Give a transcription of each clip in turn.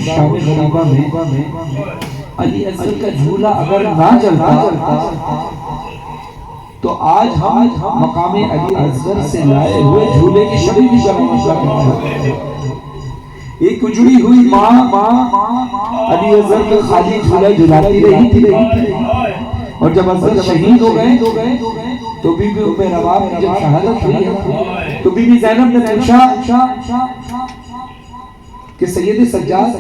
शाम गरीबा में अली असगर का झूला अगर ना चलता तो आज हम मकामे अली असगर से लाए हुए झूले की शक्ल भी करते। एक उजड़ी हुई माँ अली असगर का खाली झूला झुलाती रही थी और जब असगर शहीद हो गए तो बीबी उम्मे रवाब की जब शहादत हुई तो बीबी ज़ैनब ने पूछा कि सैयद सज्जाद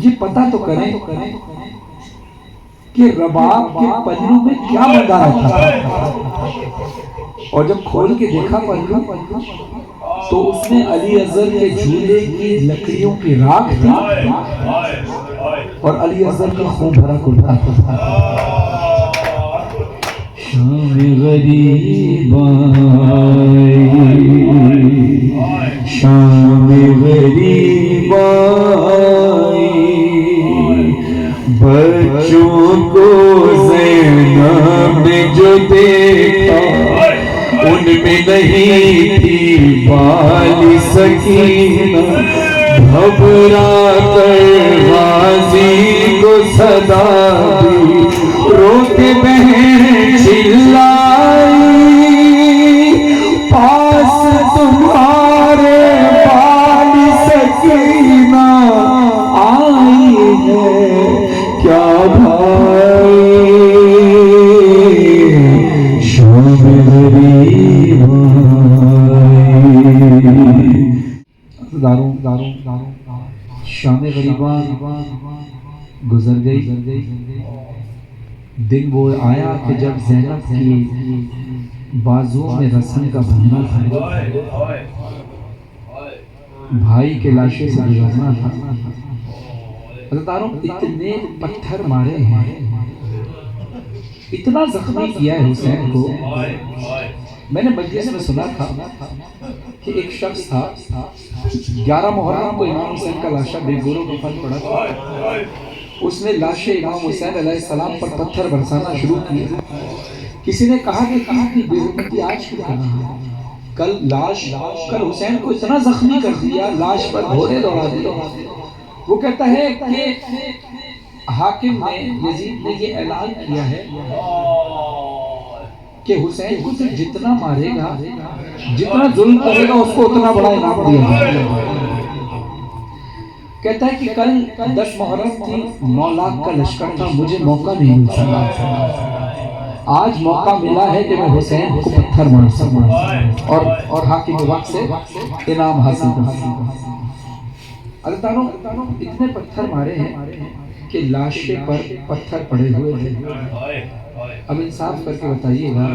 ये पता तो करें कि रबाब के पल्लू में क्या बंधा था। और जब खोल के देखा पल्लू तो उसमें अली असगर के झूले की लकड़ियों की राख थी और अली असगर का खून भरा कुर्ता था। शाम गरीब शाम गरीब बच्चों को ज़ैनब ने जो देखा उनमें नहीं थी बाली सकीना। घबरा कर गाजी को सदा दी रोते बहन चिल्लाई पास तुम्हारे बाली सकीना आई है क्या भाई। शाम गरीब शाम गरीबा गुजर गई। दिन वो आया कि जब ज़ैनब की बाजुओं में रस्म का बंधना था, भाई के लाशे से गुजरना था। इतने पत्थर मारे हैं, इतना जख्मी किया है हुसैन को। मैंने मजलिस में सुना था कि एक शख्स था 11 मुहर्रम को इमाम हुसैन का लाशा बेगोरों का फल पड़ा था। उसने लाशे इमाम हुसैन अलैहिस्सलाम पर पत्थर बरसाना शुरू किए। किसी ने कहा कि इतनी बेहुरमती आज क्यों कर रहा है? कल हुसैन को इतना जख्मी कर दिया, लाश पर घोड़े दौड़ा दिए। वो कहता है कि हाकिम ने यजीद ने ये ऐलान किया है कि हुसैन को सिर्फ जितना मारेगा, जितना जुल्म करेगा उसको उतना बड़ा इनाम दिया जाएगा। कहता है कि कल 10 मुहर्रम थी, 9 लाख का लश्कर था, मुझे मौका नहीं मिल सका। आज मौका मिला है कि मैं हुसैन को पत्थर मार सकूं और हाकिम वक्त से इनाम हासिल कर सकूं। अल्लाह इतने पत्थर मारे हैं कि लाशे पर पत्थर पड़े हुए थे। अब इंसाफ करके बताइएगा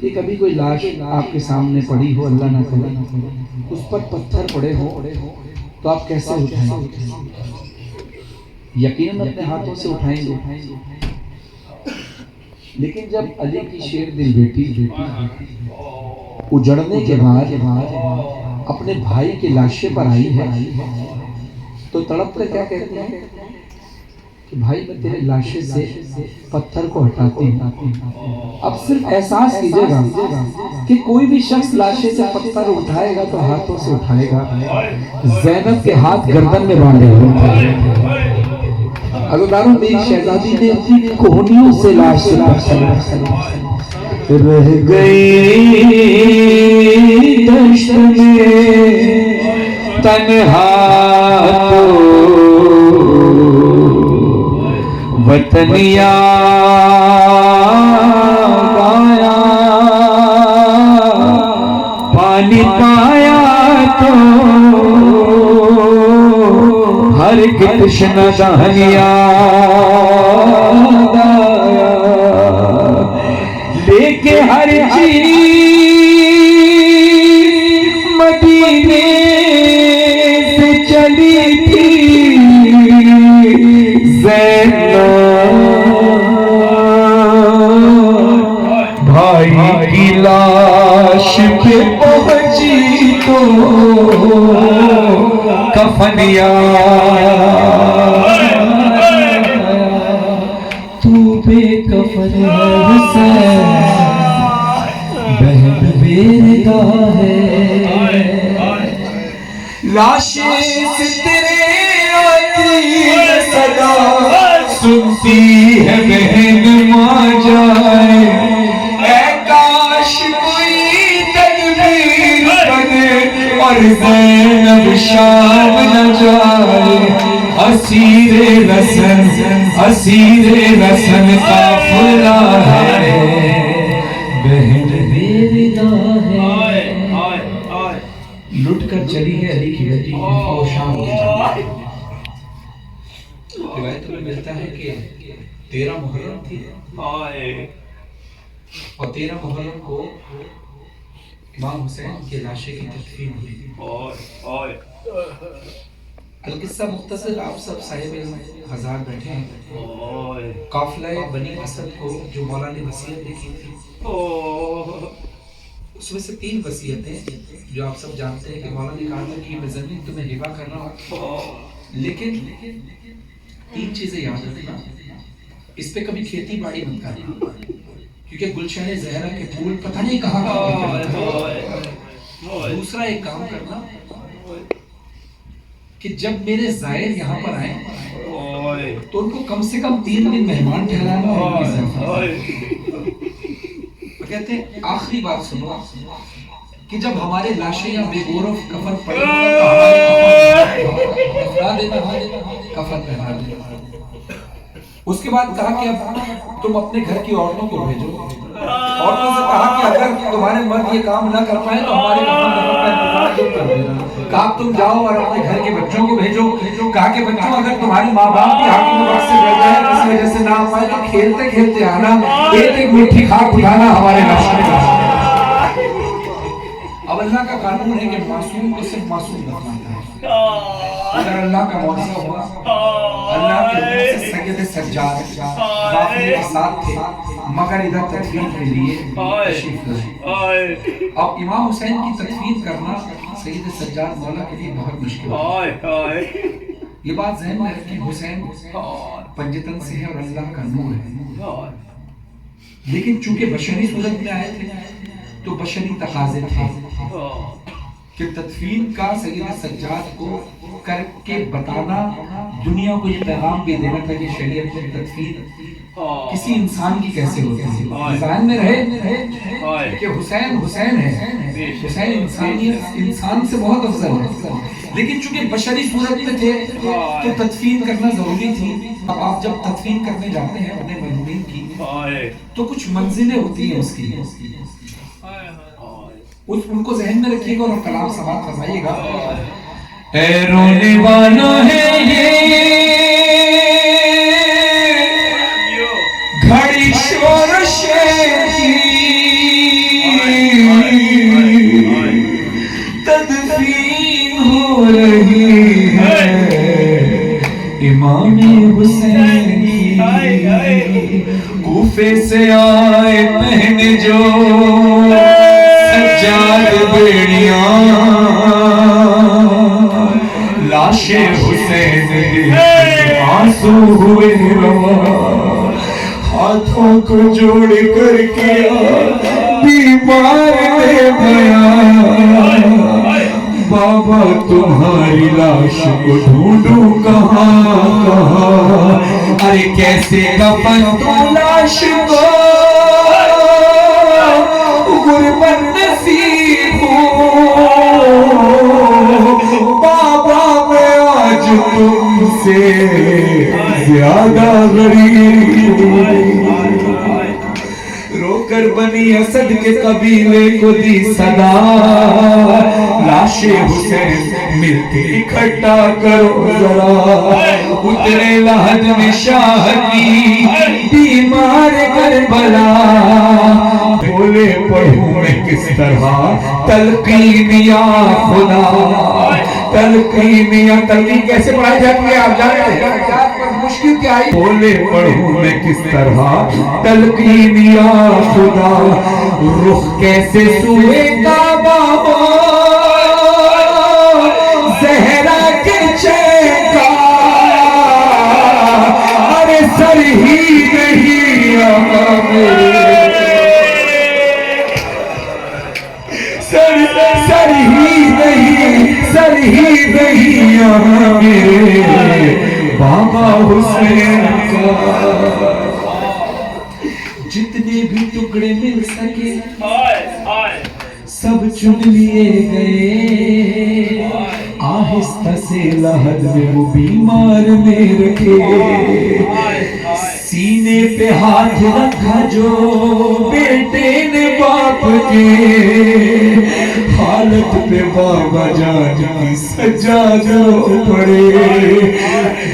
कि कभी कोई लाश आपके सामने पड़ी हो, अल्लाह ना करे, उस पर पत्थर पड़े हो तो आप कैसे उठाएंगे? यकीनन अपने हाथों से उठाएंगे। लेकिन जब अली की शेर दिल बेटी उजड़ने के बाद अपने भाई के लाशे पर आई है तो तड़प कर क्या कहती है कि भाई मैं तेरे लाशे से पत्थर को हटाती हूँ। अब सिर्फ एहसास कीजिएगा कि कोई भी शख्स लाशे से पत्थर उठाएगा तो हाथों से उठाएगा। ज़ैनब के हाथ गर्दन में बांधे हुए। अल्लाह मेरी शहजादी ने अपनी कोहनियों से लाश से रह गई दश्त में तन्हा तो वतनिया गाया, पानी पाया तो हर कृष्ण दहनिया लेके हर चीज मदीने से चली थी भाई की लाश पे पहुंची तो कफनिया तू बेकफन है हुसैन बहन बेरदा है लाशे से तेरे सदा सुनती है बहन माँ जाए, ऐ काश कोई तकदीर बने और ज़ैनब शाम न जाए। असीरे रसन काफिला है, बहन बेविदा है। लुट कर चली है अली की बेटी शाम हो जाए। रिवायतों में मिलता है कि 13 मुहर्रम थी और 13 मुहर्रम को इमाम हुसैन के लाशे की तदफीन हुई। अलकिस्सा मुख्तसर, आप सब साहिब हजार बैठे हैं। काफिला बनी असद को जो मौला ने वसीयत लिखी थी, उसमें से 3 वसीयतें जो आप सब जानते हैं कि मौला ने कहा था कि मैं ज़मीन तुम्हें हिबा कर रहा हूँ, लेकिन 3 चीजें याद रखना। इस पे कभी खेती बाड़ी मत करना, क्योंकि गुलशन ज़हरा के फूल पता नहीं कहाँ। दूसरा एक काम करना कि जब मेरे ज़ायर यहाँ पर आए तो उनको कम से कम 3 दिन मेहमान ठहराना। कहते हैं आखिरी बात सुनो कि जब हमारे लाशें या बेगोरों कफन पड़े तो कफन पहना देना। उसके बाद कहा कि अब तुम अपने घर की औरतों को भेजो। औरतों से कहा कि अगर तुम्हारे मर्द ये काम ना कर पाए तो हमारे कफन का इंतजाम कर देना। कहा तुम जाओ और अपने घर के बच्चों को भेजो। कहा कि बच्चों अगर तुम्हारे माँ बाप की हाकिम वक्त से रह जाए, इस वजह से ना आ पाए, तो खेलते खेलते आना, एक मुट्ठी खाक उठाना हमारे लाश में। अब अल्लाह का कानून है कि मासूम को सिर्फ मासूम दफनाता है। अगर अल्लाह का मौजूद हुआ, अल्लाह के सैयद सज्जाद काफिले के साथ थे, मगर इधर तदफीन के लिए तशरीफ लाए। अब इमाम हुसैन की तदफीन करना सैयद सज्जाद मौला के लिए बहुत मुश्किल है। ये बात ज़हन में रखें, हुसैन पंजतन से है और अल्लाह का नूर है, लेकिन चूंकि बशरी सूरत में आए थे तो बशरी तकाजे थे कि तदफीन का सैयद सज्जाद को करके बताना, दुनिया को ये पैगाम भी देना था कि शरीयत में तदफीन किसी इंसान की कैसे होती है। ज़हन में रहे कि हुसैन हुसैन है, हुसैन इंसान से बहुत अफजल है, लेकिन चूंकि बशरी सूरत में थे तो तदफीन करना जरूरी थी। अब आप जब तदफीन करने जाते हैं अपने मरहूमीन की तो कुछ मंजिलें होती हैं उसकी, उनको जहन में रखिएगा और कलाम समाप्त फरमाइएगा। ऐ रोने वालों है ये घड़ी शोरश की, तदफीन हो रही है इमाम हुसैन की। कूफे से आए पहने जो सज्जाद बेड़ियां, लाशे हुसैन आंसू हुए रवा, हाथों को जोड़ कर किया बीमार ने बयान, बाबा तुम्हारी लाश को ढूंढूं कहाँ कहाँ, अरे कैसे कफन तो लाश को गुरबत नसीब हो, बाबा मैं आज तुमसे ज्यादा गरीब। रोकर बनी असद के कबीले को दी सदा, लाशे हुसैन मिलके इकट्ठा करो जरा, उतरे लहद में शाह की बीमार करबला, बोले पढ़ूं मैं किस तरह तलकीन या खुदा, तलकीन या तलकीन कैसे पढ़ाई जाती है आप जानते हैं, पर मुश्किल क्या आई, बोले पढ़ूं मैं किस तरह तलकीन या खुदा, रुख कैसे सुए काबा हो ज़हरा के चेहरा, अरे सर ही नहीं सर ही नहीं यहाँ मेरे, बाबा हुसैन का। जितने भी टुकड़े मिल सके सब चुन लिए गए, आहिस्ता से लहद में वो बीमार में रखे, सीने पे हाथ रखा जो बेटे ने बाप के, हालत पे बाबा जान की सजा जो पड़े,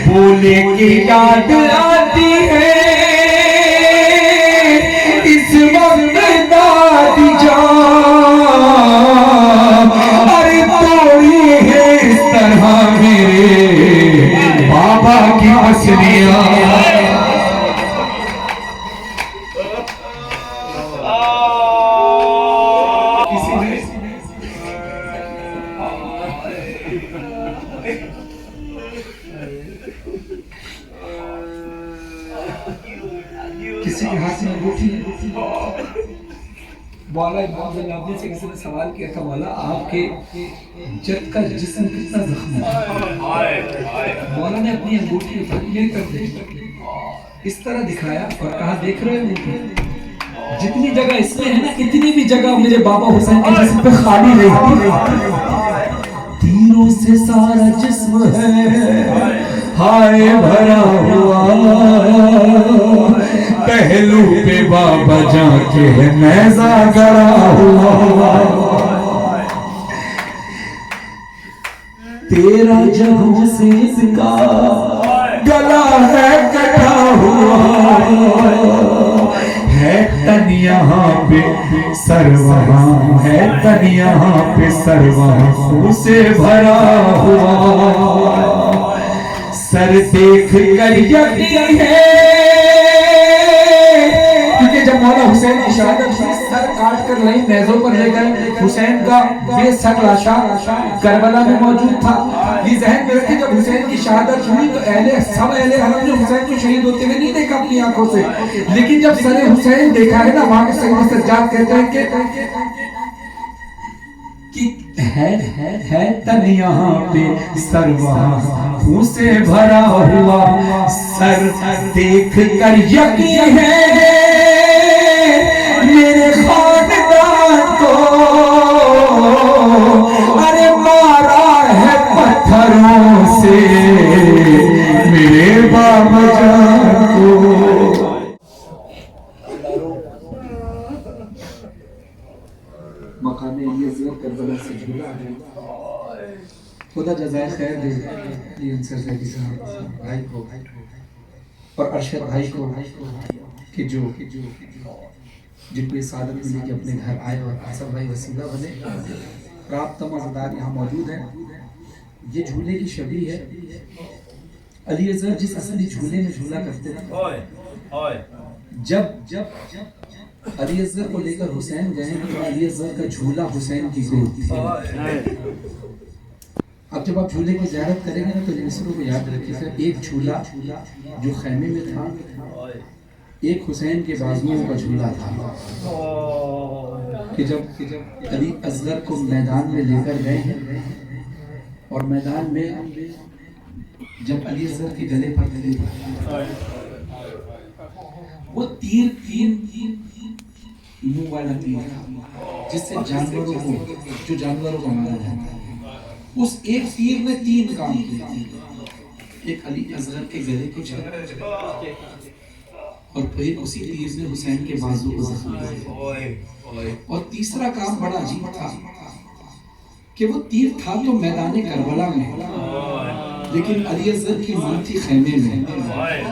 बोले कि याद आती है इस वक्त दादी जान, अरे तोड़ी है इस तरह मेरे बाबा की हसनियां। किसी के हाथ में अंगूठी है। मौला इमाम ज़ैनुलआबिदीन से किसी ने सवाल किया था, मौला आपके जद का जिस्म कितना जख्म है। मौला ने अपनी अंगूठी उठाई, मेरी तरफ देखी, इस तरह दिखाया और कहा देख रहे हो जितनी जगह इसमें है ना, कितनी भी जगह मेरे बाबा हुसैन के जिस्म पे खाली रहती, तीरों से सारा जिस्म है हाय भरा हुआ, पहलू पे बाबा जाके है नेज़ा गड़ा हुआ, तेरा जगहों से इसका गला है कटा हुआ, है तन यहाँ पे सर वहाँ, है तन यहाँ पे सर वहाँ, खून से भरा हुआ, सर देख कर यकीन है, क्योंकि जब मौला हुसैन की शहादत हुई, सर काट कर लाई नेज़ों पर ले गए, हुसैन का बेसर लाशा करबला में मौजूद था। ये जहन में रखें, जब हुसैन की शहादत हुई तो सब अहले हरम ने हुसैन को शहीद होते हुए नहीं देखा अपनी आंखों से, लेकिन जब सर हुसैन देखा है ना, वहां के सैयद सज्जाद कहते हैं कि है तन यहाँ पे सर वहाँ, खून से भरा हुआ, सर देख कर यकीन है मेरे खानदान को, अरे मारा है पत्थरों से मेरे बाबा जान को। मकाने ये करबला से जुड़ा है, खुदा जज़ाए खैर दे अंसर ज़ैदी साहब भाई को और अरशद भाई को कि जो जिनको ये सादत मिली कि अपने घर आए और आसफ भाई वसीला बने। प्राप्त मज़ेदार यहाँ मौजूद है। ये झूले की शबी है अली अज़हर जिस असली झूले में झूला करते थे। जब अली अज़हर को लेकर हुसैन गए तो अली अज़हर का झूला हुसैन की गोद थी। अब जब आप झूले की ज़ियारत करेंगे ना तो इन मिसरों को याद रखिएगा, एक झूला जो खैमे में था, एक हुसैन के बाजुओं का झूला था कि जब अली असगर को मैदान में लेकर गए हैं और मैदान में जब अली असगर के गले पर तीर, वो तीर मुंह वाला तीर था जिससे जानवरों को मारा जाता है। उस एक तीर ने 3 काम किए, एक अली असगर के गले को चला और फिर उसी तीर ने हुसैन के बाजू को जख्मी किया। और तीसरा काम बड़ा अजीब था कि वो तीर था तो मैदान करबला में, लेकिन अली असगर की मां थी खैमे में।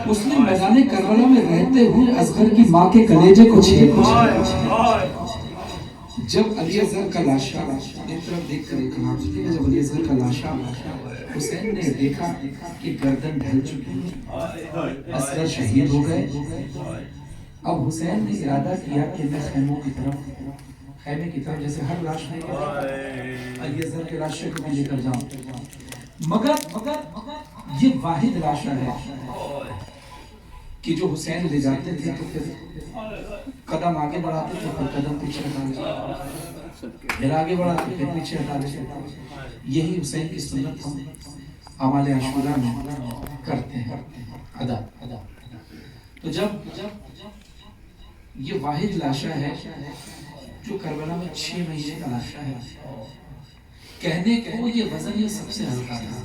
उसने मैदान करबला में रहते हुए असगर की मां के कलेजे को छेड़ा। जब अली असगर का लाशा एक तरफ देख कर जब अली असगर का लाशा हुसैन ने देखा कि गर्दन ढल चुकी है, असगर शहीद हो गए। अब हुसैन ने इरादा किया कि मैं खैमे की तरफ जैसे हर लाश में अली असगर के लाशे को भी लेकर जाऊं, मगर ये वाहिद लाशा है कि जो हुसैन ले जाते थे तो फिर कदम आगे बढ़ाते थे, फिर कदम पीछे हटा देते, फिर आगे बढ़ाते फिर पीछे हटा देते। यही हुसैन की सुन्नत हम आमाले आशुरा में करते हैं अदा। तो जब ये वाहिद लाशा है जो करबला में 6 महीने का लाशा है, कहने को ये वजन ये सबसे हल्का था,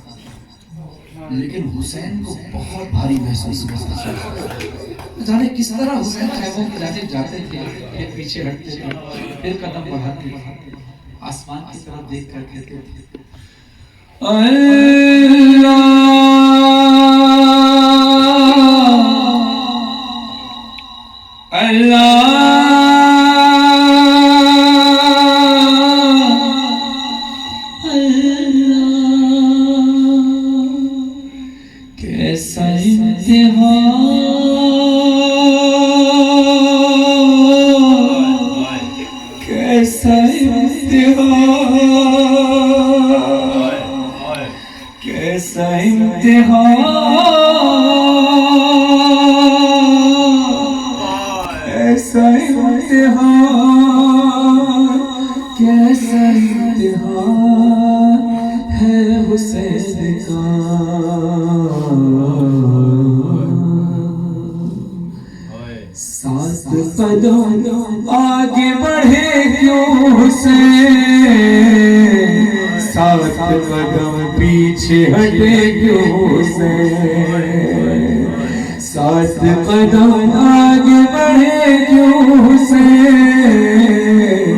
लेकिन हुसैन को बहुत भारी महसूस होता था। जाने किस तरह हुसैन खैमों की जाने जाते थे, फिर पीछे हटते थे, फिर कदम बढ़ाते थे, आसमान की तरफ देख कर कहते थे अल्लाह अल्लाह कैसा इम्तिहान, कैसा इम्तिहान, कैसा इम्तिहान, कैसा इम्तिहान, कैसा इम्तिहान है हुसैन का। सात कदम आगे बढ़े क्यों हुसैन, सात कदम पीछे हटे क्यों हुसैन, सात कदम आगे बढ़े क्यों हुसैन,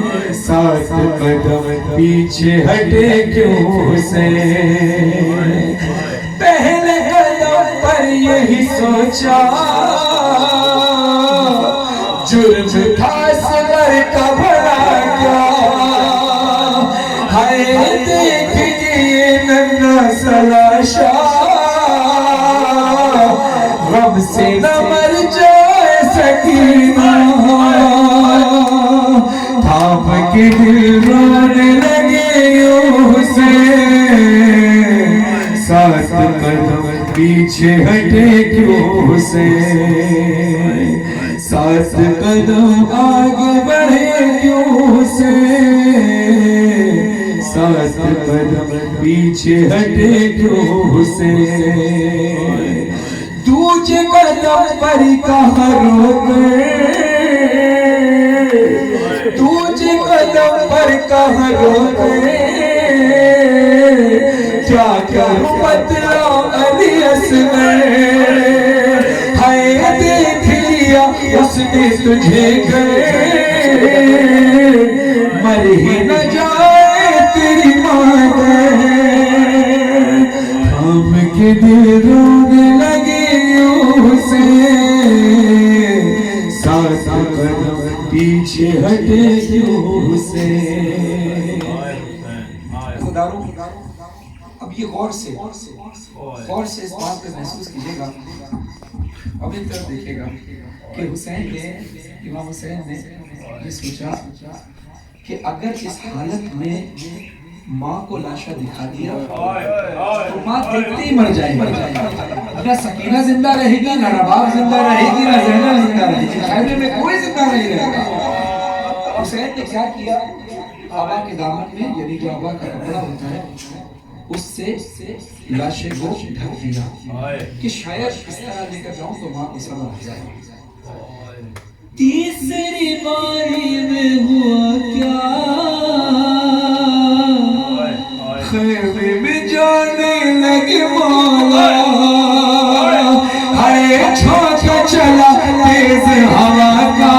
सात कदम पीछे हटे क्यों हुसैन। पहले कदम पर यही सोचा जुर्म था सबर का बड़ा क्या, हाय देख के नन्ना सलाशा गम से न मर जाए सकीना, थाम के दिल रोने लगे हुसैन, सात कदम पीछे हटे क्यों हुसैन, सात कदम आगे बढ़े क्यों हुसैन, सात कदम पीछे हटे क्यों हुसैन। दूजे कदम पर कहाँ रोके, दूजे कदम पर कहाँ रोके, क्या करूं बतलाओ अली असगर, हाय देख लिया उसने तुझे गए, मर ही न जाए तेरी मांग, थाम के दिल रोने लगे हुसैन, सात कदम पीछे हटे क्यों हुसैन। खुदारो अब ये गौर से इस बात को महसूस कीजिएगा, अब एक तरफ देखिएगा कि इमाम हुसैन ने ये सोचा कि अगर इस हालत में माँ को लाशा दिखा दिया तो माँ देखते ही मर जाएगी, ना सकीना जिंदा रहेगी, ना रबाब जिंदा रहेगी, ना ज़ैनब जिंदा रहेगी, खैमे में कोई जिंदा नहीं रहेगा। हुसैन ने क्या किया, आबा के दामन में यानी जो आबा का कपड़ा होता है उससे लाशे को ढक दिया कि शायद इस तरह लेकर जाऊं तो माँ को सबर आ जाए। तीसरी बारी में हुआ क्या, खैमे में जाने लगे मौला, हाय झोंका चला तेज हवा का,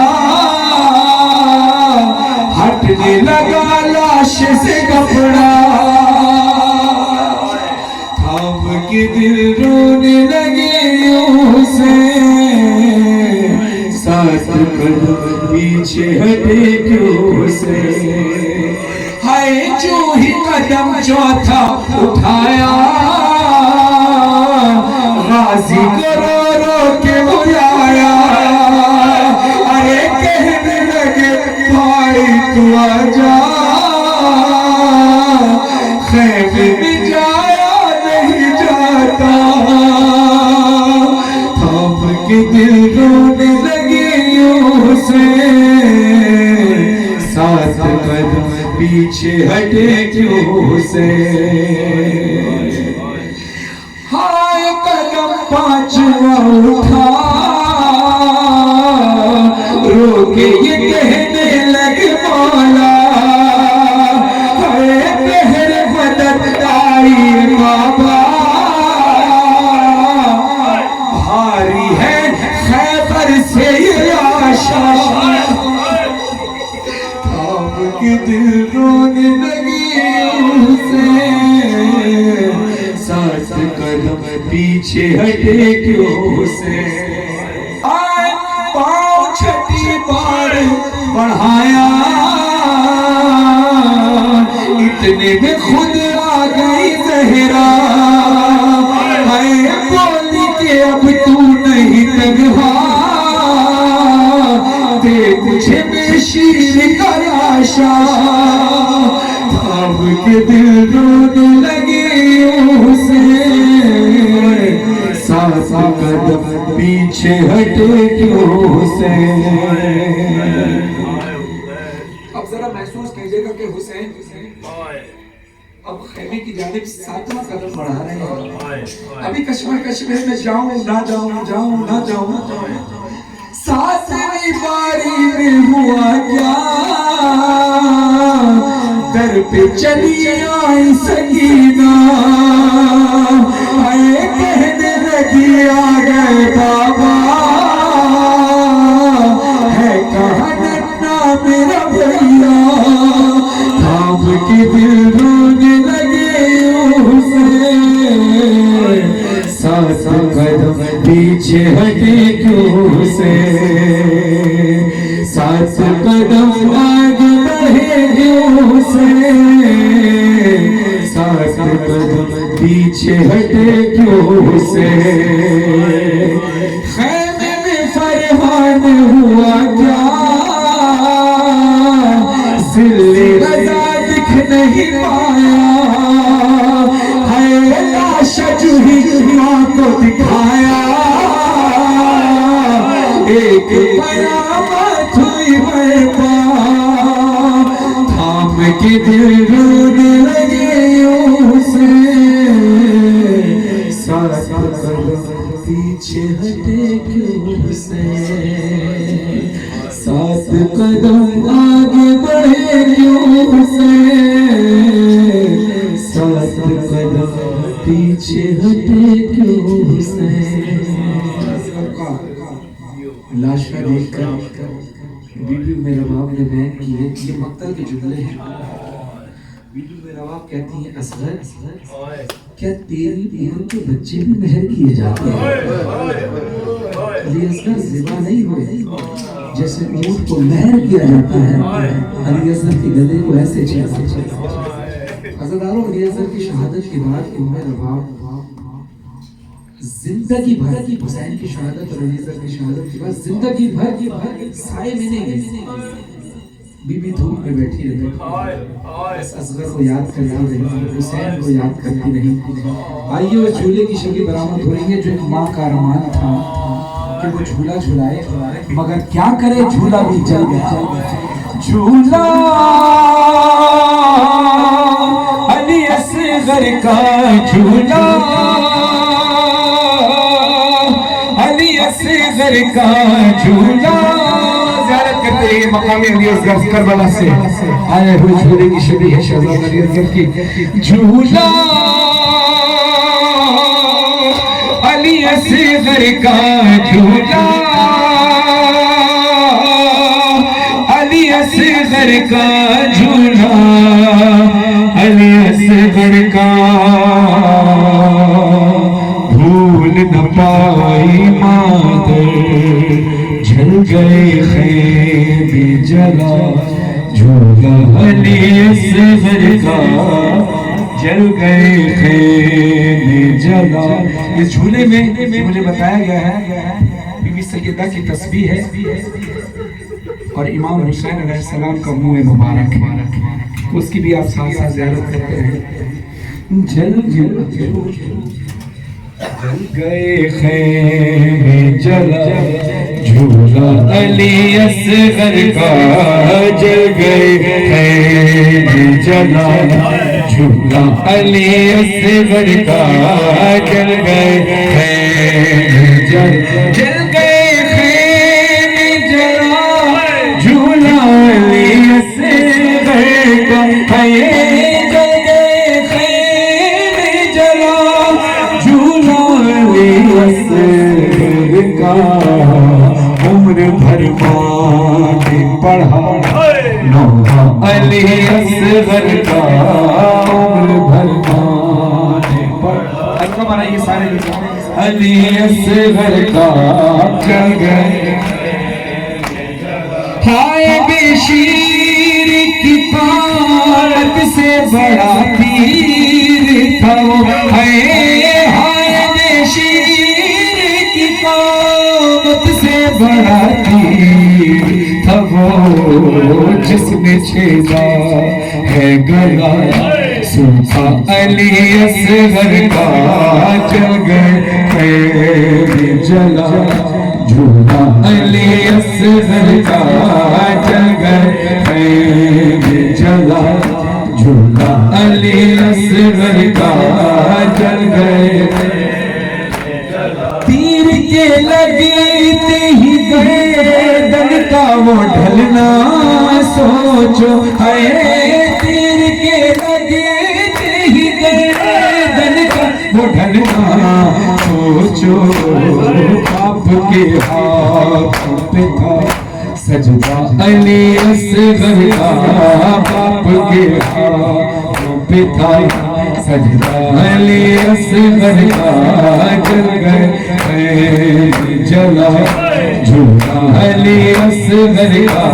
हटने लगा लाश से कपड़ा, थाम के दिल रोने लगे हुसैन, सात कदम पीछे हटे क्यों हुसैन, हाय जो ही कदम चौथा उठाया, गाजी को रो रो के बुलाया, अरे कहने लगे भाई तू आजा, खैमे में जाया नहीं जाता, थाम के दिल रोने लगे हुसैन, सात पीछे हटे क्यों हुसैन। पांचवा उठा, रोके ये कहने लगे मौला, है पहर मदद आई बाबा, भारी है खैबर से ये आशा। थाम के दिल रोने लगी उसे, सात कदम पीछे हटे क्यों से। आए पाँव छठी बार बढ़ाया, इतने में खुद आ गई ज़हरा, है बोली के अब तू नहीं तन्हा, दे मुझे में शीर का आशा। थाम के दिल रोने लगे उसे, सात कदम पीछे हटे क्यों से। अब जरा महसूस कीजिएगा कि हुसैन अब खेमे की जानिब सातवां कदम बढ़ा रहे हैं। अभी कश्मीर में जाऊं ना जाऊं, जाऊं ना जाऊं, सातवीं बारी में हुआ क्या, दर पे चली आई सकीना, आए कहने लगी आ गए बाबा, है कहाँ नन्ना मेरा भैया। थाम के दिल रोने लगे उसे, सात कदम पीछे हटे क्यों से, सात कदम आगे बढ़े क्यों से, सात कदम पीछे हटे क्यों से। खैमे में फरमान हुआ क्या, सिले रजा दिख नहीं पाया, है लाशा जूही माँ को दिखाया, एक कयामत हुई बर्पा। थाम के दिल रोने लगे उसे, सात कदम पीछे हटे क्यों से, सात कदम आगे बढ़े क्यों से, सात कदम पीछे हटे क्यों से। लाशा देखकर बीबी मेरा बाप ने बयान किए, ये मक्तल के जुमले हैं। बीबी मेरा बाप कहती है, असगर क्या तेरी बहन के बच्चे भी मेहर किए जाते हैं? अली असगर ज़िबा नहीं हुए, जैसे ऊंट को मेहर किया जाता है, अली असगर के गले को ऐसे छेड़ा। अज़ादारों, अली असगर की शहादत के बाद मेरा बाप जिंदगी भर की हुसैन की शहादत और अली असगर की शहादत के बाद जिंदगी भर साए में नहीं गई। बीबी धूप में बैठी रही, बस असगर को याद करती रही, हुसैन को याद करती रही। आइए वो झूले की शक्ल बरामद हो रही है जो एक माँ का अरमान था कि वो झूला झुलाए, मगर क्या करे झूला भी जल गया। झूला अली असगर का झूला, अली असगर का झूला। ज़ियारत करते हैं मकाम अली असगर करबला से आए हुए झूले की शबीह है शहजादा अली असगर की। झूला अली असगर का झूला, अली असगर का झूला, अली असगर का भूल न पाई मादर, जल गए खैमे जला, झूला अली असगर का जल गए खैमे जला। इस झूले में मुझे बताया गया है बीबी सैयदा की तस्बीह है और इमाम हुसैन अलैहिस्सलाम का मुँह मुबारक है, उसकी भी आप साथ साथ ज़ियारत करते हैं। जल गए खैमे जला, झूला अली असगर का जल गए खैमे जला, झूला अली असगर का जल गए जल गए जला झूला अली असगर का जल गए जला झूला अली असगर का उम्र भर माने पढ़ा नौहा अली असगर का उम्र भर माने पढ़ा। अच्छा माना ये सारे अली असगर का चल गए हाय बेशीर की पालक से बड़ा पीर था वो हाय बेशीर की पालक से बड़ा पीर था वो जिसने छेदा है गला सूखा अली असगर का जल गए जला झूला अली असगर का जल गए जला झूला अली असगर का जल गए तीर के लगते ही गर्दन का वो ढलना सोचो है तीर के लगते ही गर्दन का वो ढलना सोचो बाप के हाथों पे था सजदा अली असगर का बाप के हाथों पे था सजदा अली असगर का जल गए जला झूला अली असगर का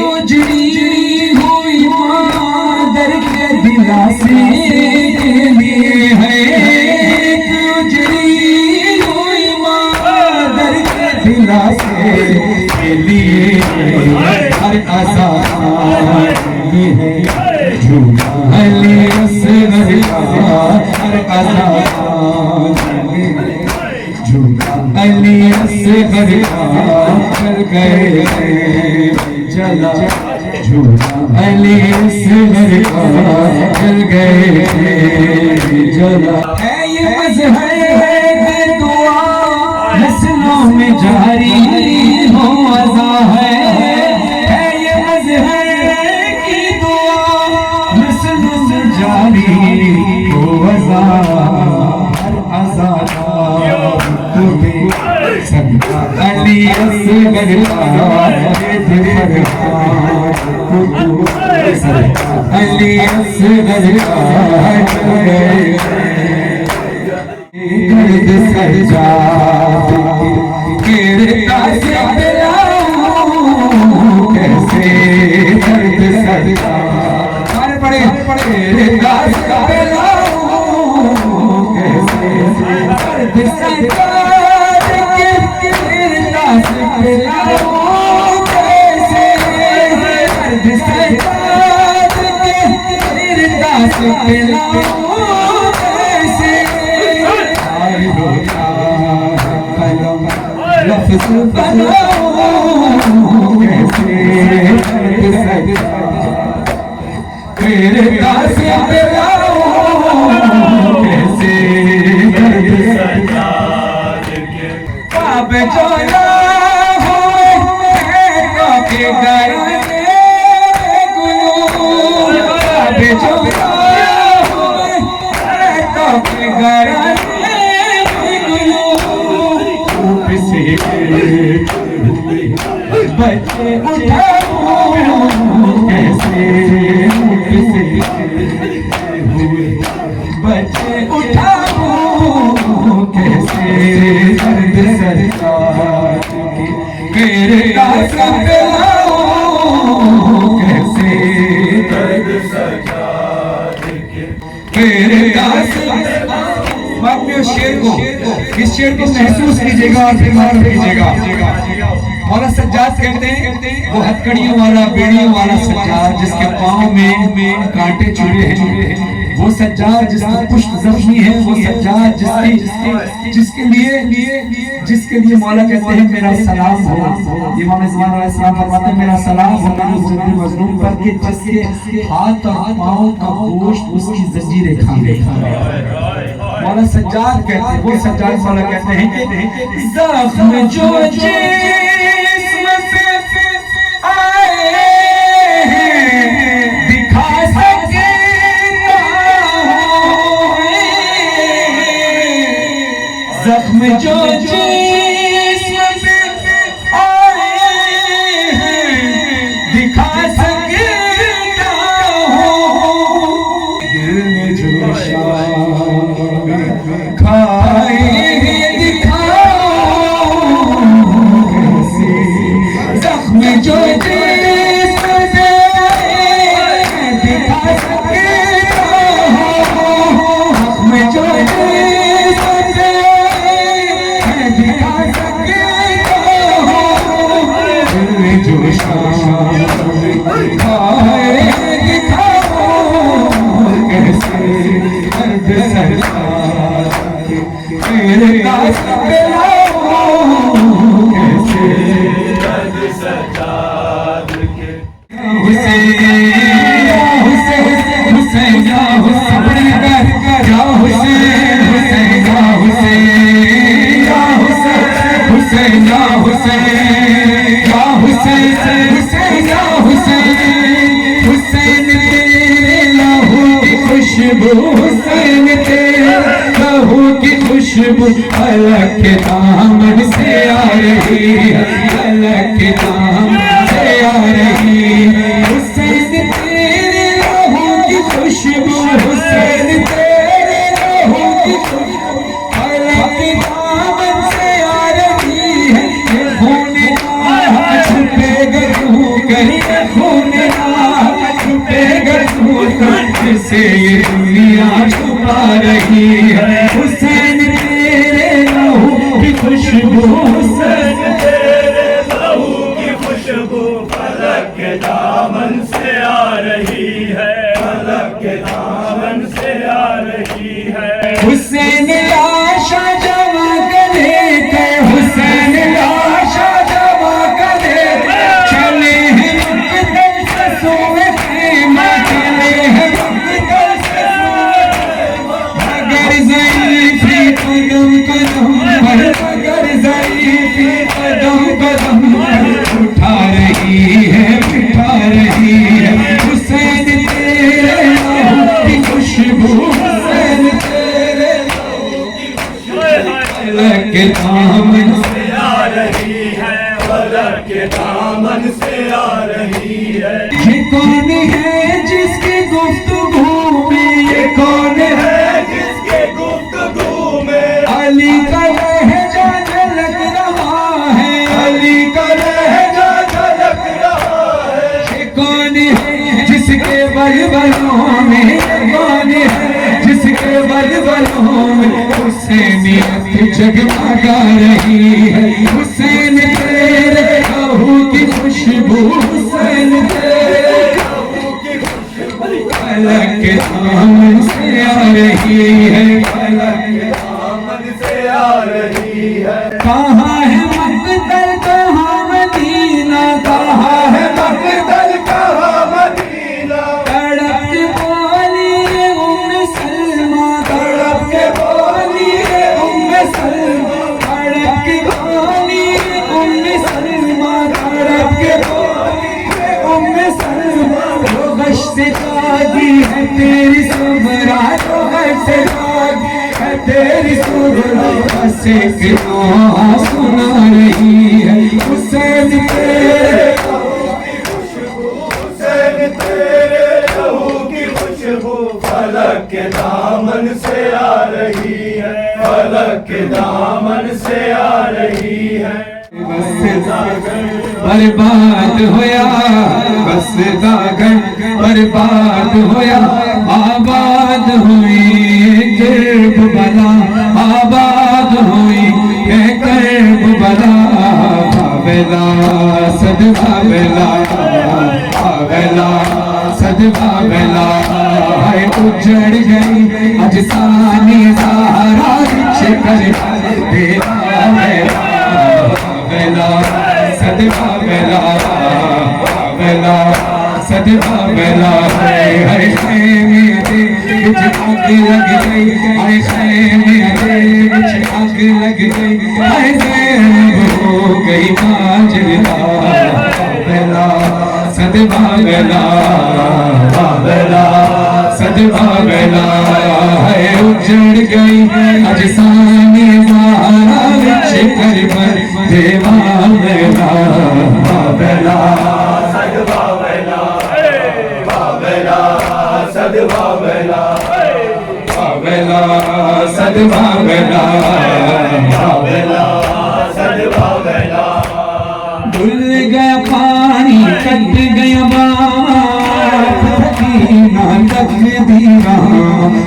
उजड़ी हुई मादर के दिलासे के लिए है उजड़ी हुई मादर के दिलासे के लिए हर आजाद है झूला अली असगर का हर आजाद झूला अली असगर का चल गए चला झूला अली असगर का चल गए चला है ये मज़हर दुआ नस्लों में जारी हो अज़ा है ये मज़हर की दुआ नस्लों में जारी हो अज़ा हर आज़ाद अली असगर का अली असगर का गर्द सजा गिरता से कैसे गर्द सजा पड़े गिरता से कैसे गर्द सजा लफ्ज़ मेरे कैसे पाप चोला के घर चोला के घर बच्चे उठाओ कैसे बच्चे उठाओ कैसे दर्द सरकार मेरे दास लाओ कैसे दर्द सरकार मेरे दास अपने शेर को इस शेर को महसूस कीजिएगा और बीमार कीजिएगा। मौला सज्जाद कहते हैं वो हथकड़ियों वाला बेड़ियों वाला सज्जाद जिसके पाँव में कांटे चुभे हैं वो सज्जाद जिसका पुष्ट जख्मी है, वो सज्जाद जिसके लिए मौला कहते हैं मेरा सलाम हो। इमाम ज़मान अलैहिस्सलाम फरमाते हैं मेरा सलाम हो मेरे ज़ुल्म मज़लूम पर कि जिसके हाथ और पांव का गोश्त उसकी जंजीरें खा ले। मौला सज्जाद कहते हैं, वो सज्जाद मौला कहते हैं कि ज़ख्म जो जिस्म से आए दिखा सके जख्म जो जिस्म से आए दिखा सके दिल में जो शाम खाए जख्म जो जिस्म से दिखा सके जख्म जो जिस्म से दिखा सके दिल जो शाम खाए दिखाओ कैसे दर्द सरकार मेरे पास कैसे हुसैन तेरे लहू की खुशबू अलग के दामन से आ रही है, अलग के दामन से आ रही है। हुसैन तेरे लहू की खुशबू, हुसैन तेरे लहू की खुशबू अलग के दामन से आ रही है। ये खून छुपेगा तू कहीं, खून छुपेगा तू से ये दुनिया छुपा रही है। हुसैन तेरे लहू की खुशबू, हुसैन तेरे लहू की खुशबू फलक के दामन से आ रही है, फलक के दामन से आ रही है। हुसैन लाशा जमा करे के, हुसैन लाशा जमा करे चले हैं मुक़द्दर से सोए चले हैं उठा रही है, उठा रही है। हुसैन तेरे लहू की खुशबू, हुसैन तेरे लहू की खुशबू फलक के दामन से आ रही है, फलक के दामन से आ रही है। ये कौन है जिसकी गुफ्तगू में, ये कौन है जिसके गुफ्तगू में अली का लहजा झलक रहा है, अली का लहजा झलक रहा है। ये कौन है जिसके बलबलों में, कौन है जिसके बलबलों में हुसैनियत जगमगा रही है। हुसैन तेरे लहू की खुशबू, हुसैन तेरे लहू की खुशबू फलक के दामन से आ रही है, फलक के दामन से आ रही है। कहाँ है मक़दल, कहाँ मदीना, कहाँ है मक़दल, कहाँ मदीना। तड़प के बोली उम्मे सलमा, तड़प के बोली उम्मे सलमा, तड़प के बोली उम्मे सलमा, तड़प के बोली उम्मे सलमा। वो गश्त तागी है तेरी सुबरा, तो गश्त तागी है तेरी सुबरा से कितना सुना रही है। हुसैन तेरे लहू की खुशबू, हुसैन तेरे लहू की खुशबू फलक के दामन से आ रही है, फलक के दामन से आ रही है। बर्बाद होया बस दागन, बर्बाद होया आबाद हुई कर्बला, आबाद हुई कर्बला। भावेला सद भावेला, भावेला सद भावेला। है उजड़ गई अज सानी सहारा कर देवा वेला सदवा वेला वेला सदवा वेला है खैमे दे कुछ आग लग गई है खैमे दे कुछ आग लग गई है ज़ैनब हो गई माजरा वेला सदवा वेला वेला सदवा वेला है उजड़ गई अज सानी सहारा कर देवा वेला वेला सदवा वेला वेला सदवा वेला वेला सदवा वेला वेला सदवा वेला डुल गया पानी कट गया बाप ना तक दीवा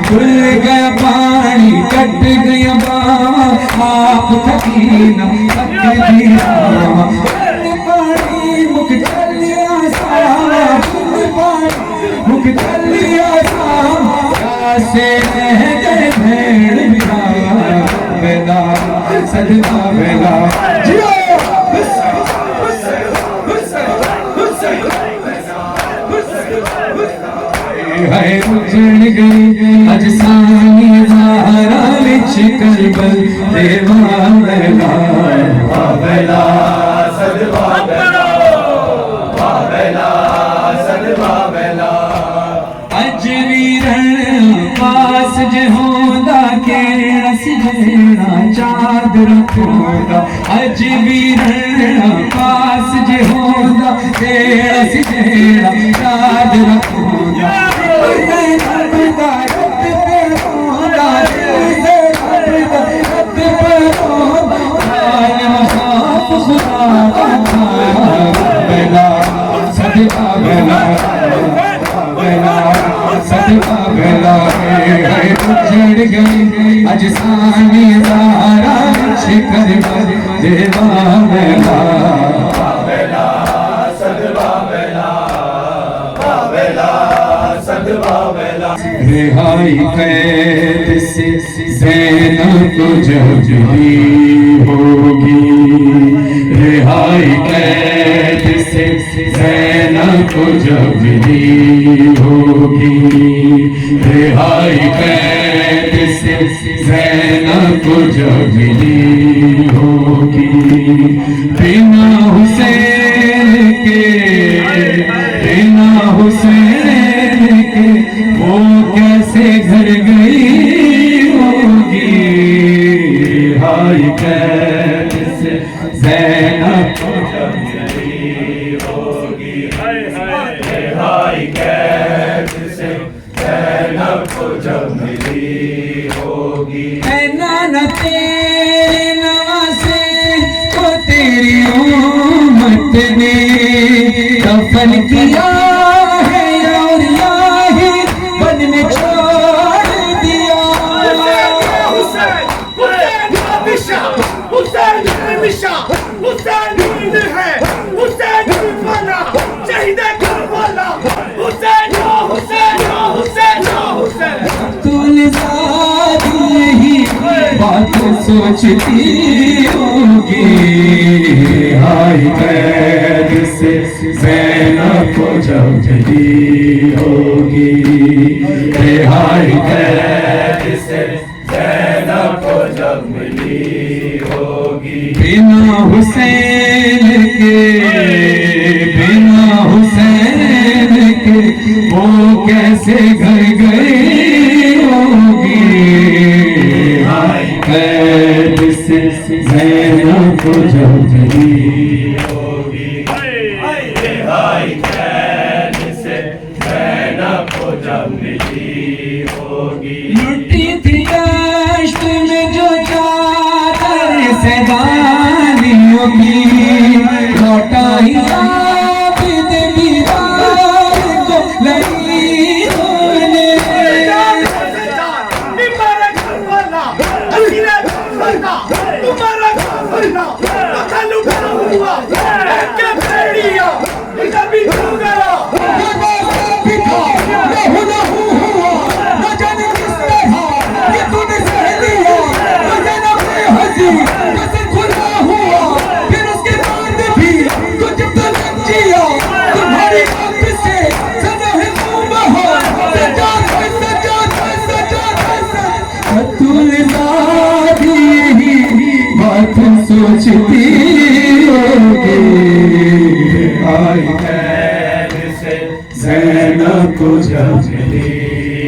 डुल गया पानी कट गया बाप आप थकीना तक दीवा पानी मुख चलिया सावा मुख चलिया सावा से गए भेड़ वेला सदवा वेला जियो है उजड़ गई अज सानी सहारा विच करबल देवा वेला वेला सदवा वेला वेला सदवा वेला अज वीरण पास जे होंदा केड़ा सिजना चादर रखोंदा अज वीरण पास जे होंदा केड़ा सिजना चादर रखोंदा सदवा वेला सदवा वेला है उजड़ गई अज सानी सहारा कर देवा वेला वेला सदवा वेला वेला सदवा वेला रिहाई कैद से ज़ैनब को जब होगी रिहाई कैद से ज़ैनब को जब होगी रिहाई कैद से ज़ैनब को जब होगी बिना हुसैन के बिना हुसैन के वो कैसे घर गई होगी हाय कैद से ज़ैनब को जब मिली होगी हाय कैद से ज़ैनब को जब मिली होगी नाना तेरे नवासे तो तेरी उम्मत ने दफन किया सोचती होगी हाय कैद से ज़ैनब को जब मिली होगी हाय कैद से ज़ैनब को जब मिली होगी बिना हुसैन के वो कैसे घर गई होगी कैद से ज़ैनब को जब मिली होगी हाय कैद से ज़ैनब को जब मिली होगी लुटी थी दश्त में जो चादर सैदानियों की लौटा ही आबिद बिलाल को लगी होने को जब मिली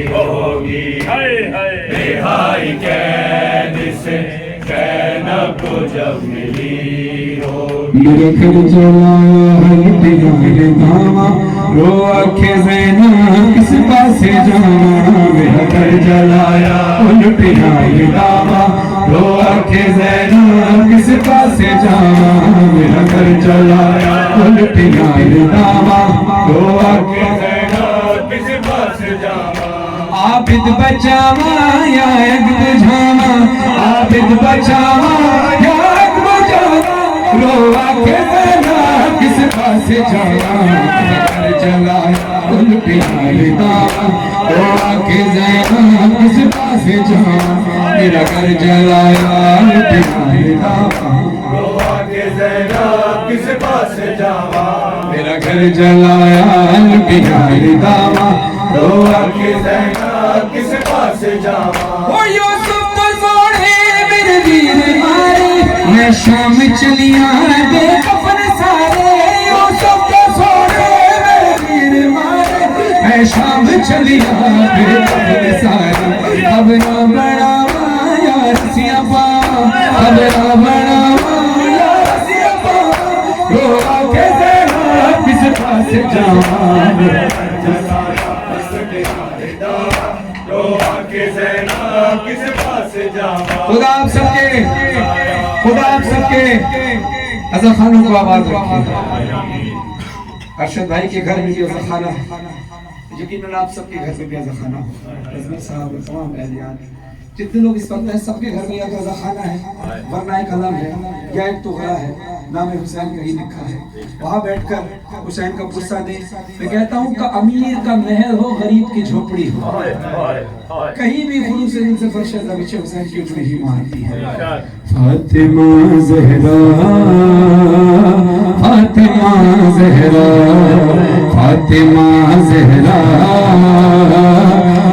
होगी, रिहाई कैद से ज़ैनब को जब मिली होगी। मेरा घर जलाया हल्दी धामा, रो आखे ज़ैनब किस पासे जाना। मेरा घर जलाया उल्टिया दावा, रो आखे ज़ैनब किस पासे जाना। मेरा घर जलाया उल्टिया दावा, रो आखे ज़ैनब किस पासे जाना। आबिद बचावा या अग बुझावा, आबिद बचावा या अग बुझावा, रो आखे ज़ैनब किस पासे जावा। घर जलाया उल्टिया दावा, रो आखे ज़ैनब किस पासे जावा। मेरा घर जलाया उल्टिया दावा, रो आखे ज़ैनब किस पासे जावा। मेरा घर जलाया उल्टिया दावा, रो आखे ज़ैनब किस पासे जावा। ओ यूसुफ तो सोने मेरे वीर मारे, मैं शाम चलिया बेकफन सारे। यूसुफ तो सोने मेरे वीर मारे, मैं शाम चलिया बेकफन सारे। अब ना बढ़ावा यार सियापा, अब ना बढ़ावा यार सियापा, रो आखे ज़ैनब किस पासे जावा। खुदा आप सबके, खुदा आप सबके अज़ा खानों को आबाद रखे। अरशद भाई के घर में भी अज़ा खाना, यकीनन आप सबके घर में भी अज़ा खाना, अजमल साहब तमाम अहलियान जितने लोग इस वक्त हैं सबके घर में या तो अज़ा खाना है, वरना एक कलम है या एक टुकड़ा है, नाम हुसैन कहीं लिखा है। वहाँ बैठकर हुसैन का गुस्सा दे। मैं कहता हूँ कि अमीर का महल हो, गरीब की झोपड़ी हो, कहीं भी खुलूस से उनसे फरशद बिछे हुसैन की उठड़ी ही मारती है। फातिमा ज़हरा, फातिमा ज़हरा, फातिमा ज़हरा,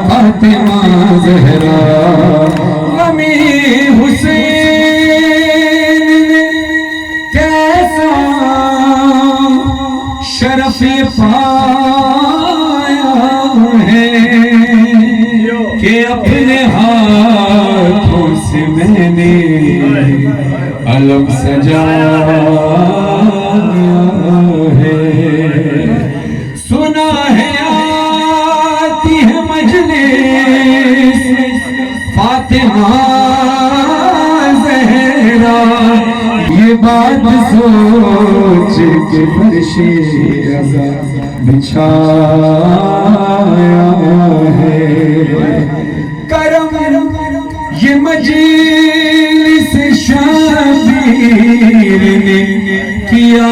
फातिमा ज़हरा। गमी हुसैन कैसा शरफ पाया है कि अपने हाथों से मैंने अलम सजाया है। सुना है आती है मजलिस फातिमा ज़हरा, ये बात सोच के फर्शे रज़ा बिछाया है। करम ये मजलिस शबीर ने किया,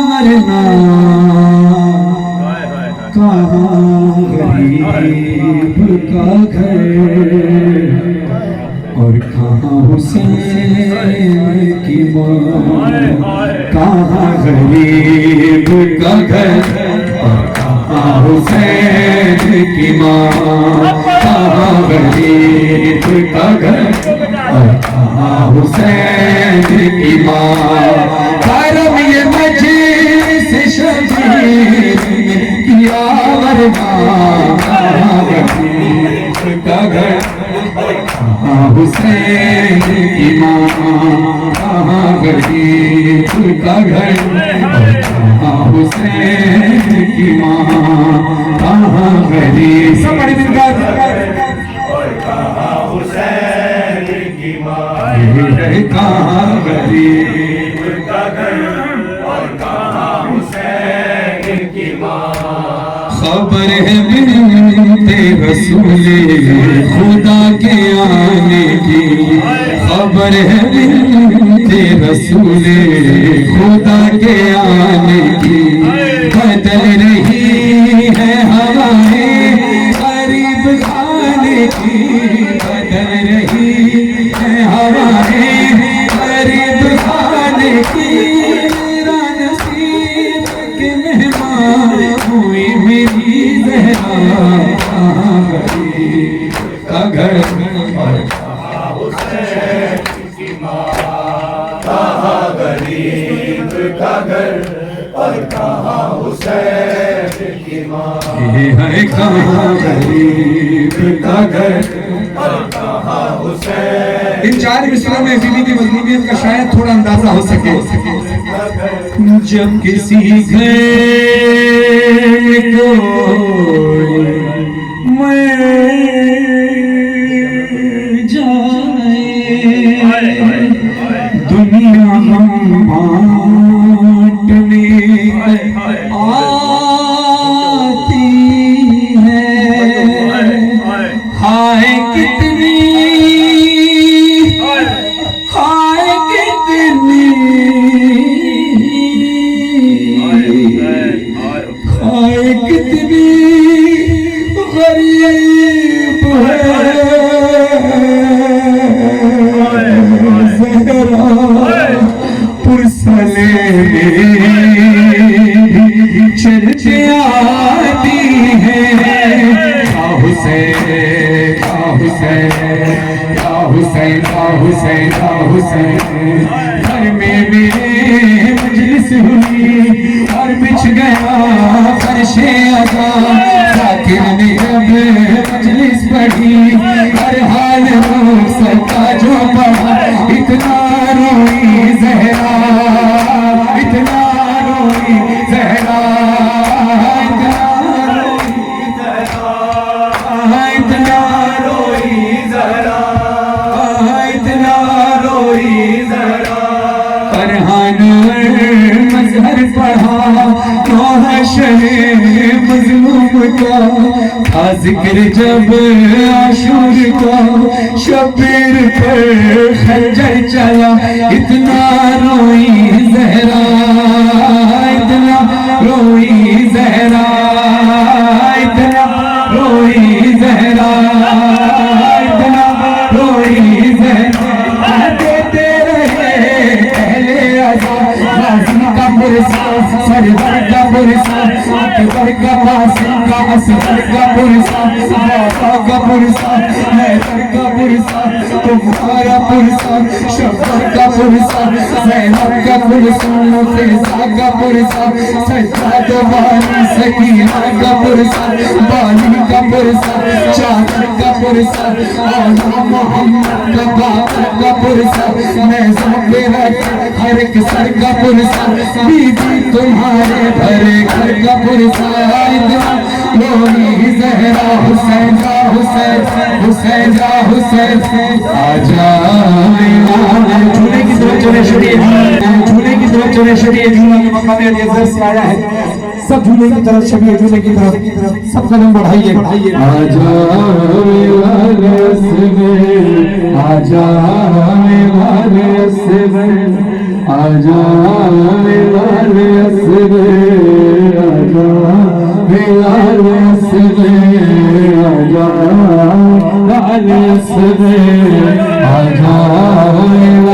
मरना कहाँ गरीब का घर और कहाँ हुसैन की माँ। कहाँ गरीब का घर और कहाँ हुसैन की माँ। कहाँ गरीब का घर और कहाँ हुसैन की माँ। करम ये मजलिस शबीर ने किया, वरना कहाँ गरीब का घर कहाँ हुसैन की माँ। कहाँ गरीब का घर कहाँ हुसैन की माँ। कहाँ गरीब सब बड़ी मिलकर कहाँ हुसैन की माँ। कहाँ गरीब का घर और कहाँ हुसैन की माँ। खबर है बिनते रसूले खुदा के आने की, खबर है बिनते रसूले खुदा के आने की। बदल रही है हवाएं गरीब खाने की, बदल रही है हवाएं गरीब खाने की। मेरा नसीब के मेहमान हुई मेरी ज़हरा। कहाँ गरीब का घर और कहाँ हुसैन की माँ। कहाँ गरीब का घर और कहाँ हुसैन की माँ, ये है कहाँ गरीब का घर और कहाँ हुसैन। इन 4 मिसरों में बीवी की मजलूमियत का शायद थोड़ा अंदाजा हो सके। जब किसी घर को दुनिया हम बांटने आती है, हाय कितनी हाय कितनी हाय कितनी गरीब है पुरसले चलते आती है। हुसैन हुसैन हुसैन हुसैन हुसैन, घर में मेरे मजलिस हुई और बिछ गया फर्शे अज़ा, साकिर ने जब मजलिस पढ़ी हर हाल सबका जो पढ़ा, इतना रोई ज़हरा इतना रोई ज़हरा इतना रोई ज़हरा इतना रोई ज़हरा। फरहान मज़हर पढ़ा तो शहे मज़लूम का था ज़िक्र जब आशूर का, शब्बीर पर खंजर चला इतना रोई ज़हरा इतना रोई ज़हरा इतना रोई ज़हरा इतना रोई ज़हरा। देते रहे पहले आज़ाद गाज़ी का पुरसा, सरवर का पुरसा, अकबर का वासिम का असगर का पुरसा, बाबा का पुरसा, हैदर का पुरसा, तुम्हारा पुरसा, शब्बर का पुरसा, ज़ैनब का पुरसा, फिज़ा का पुरसा, सज्जाद वाली सकीना का पुरसा, बाली का पुरसा, चादर का पुरसा, आला मोहम्मद का बाकर का पुरसा, मैं ज़ोंबे हर एक सर का पुरसा, बीबी तुम्हारे भरे घर का पुरसा। रोई ज़हरा हुसैन का हुसैन हुसैन का हुसैन, आजा झूले की तरफ चले शरीय, झूले की तरफ चले शरीय, झूला के मकाम अज़हर से आया है। सब झूले की तरफ शरीय, झूले की तरफ सब कदम बढ़ाइए। आजा वाले असगर आजा वाले असगर आजा वाले असगर आजा वाले असगर आजा वाले असगर आजा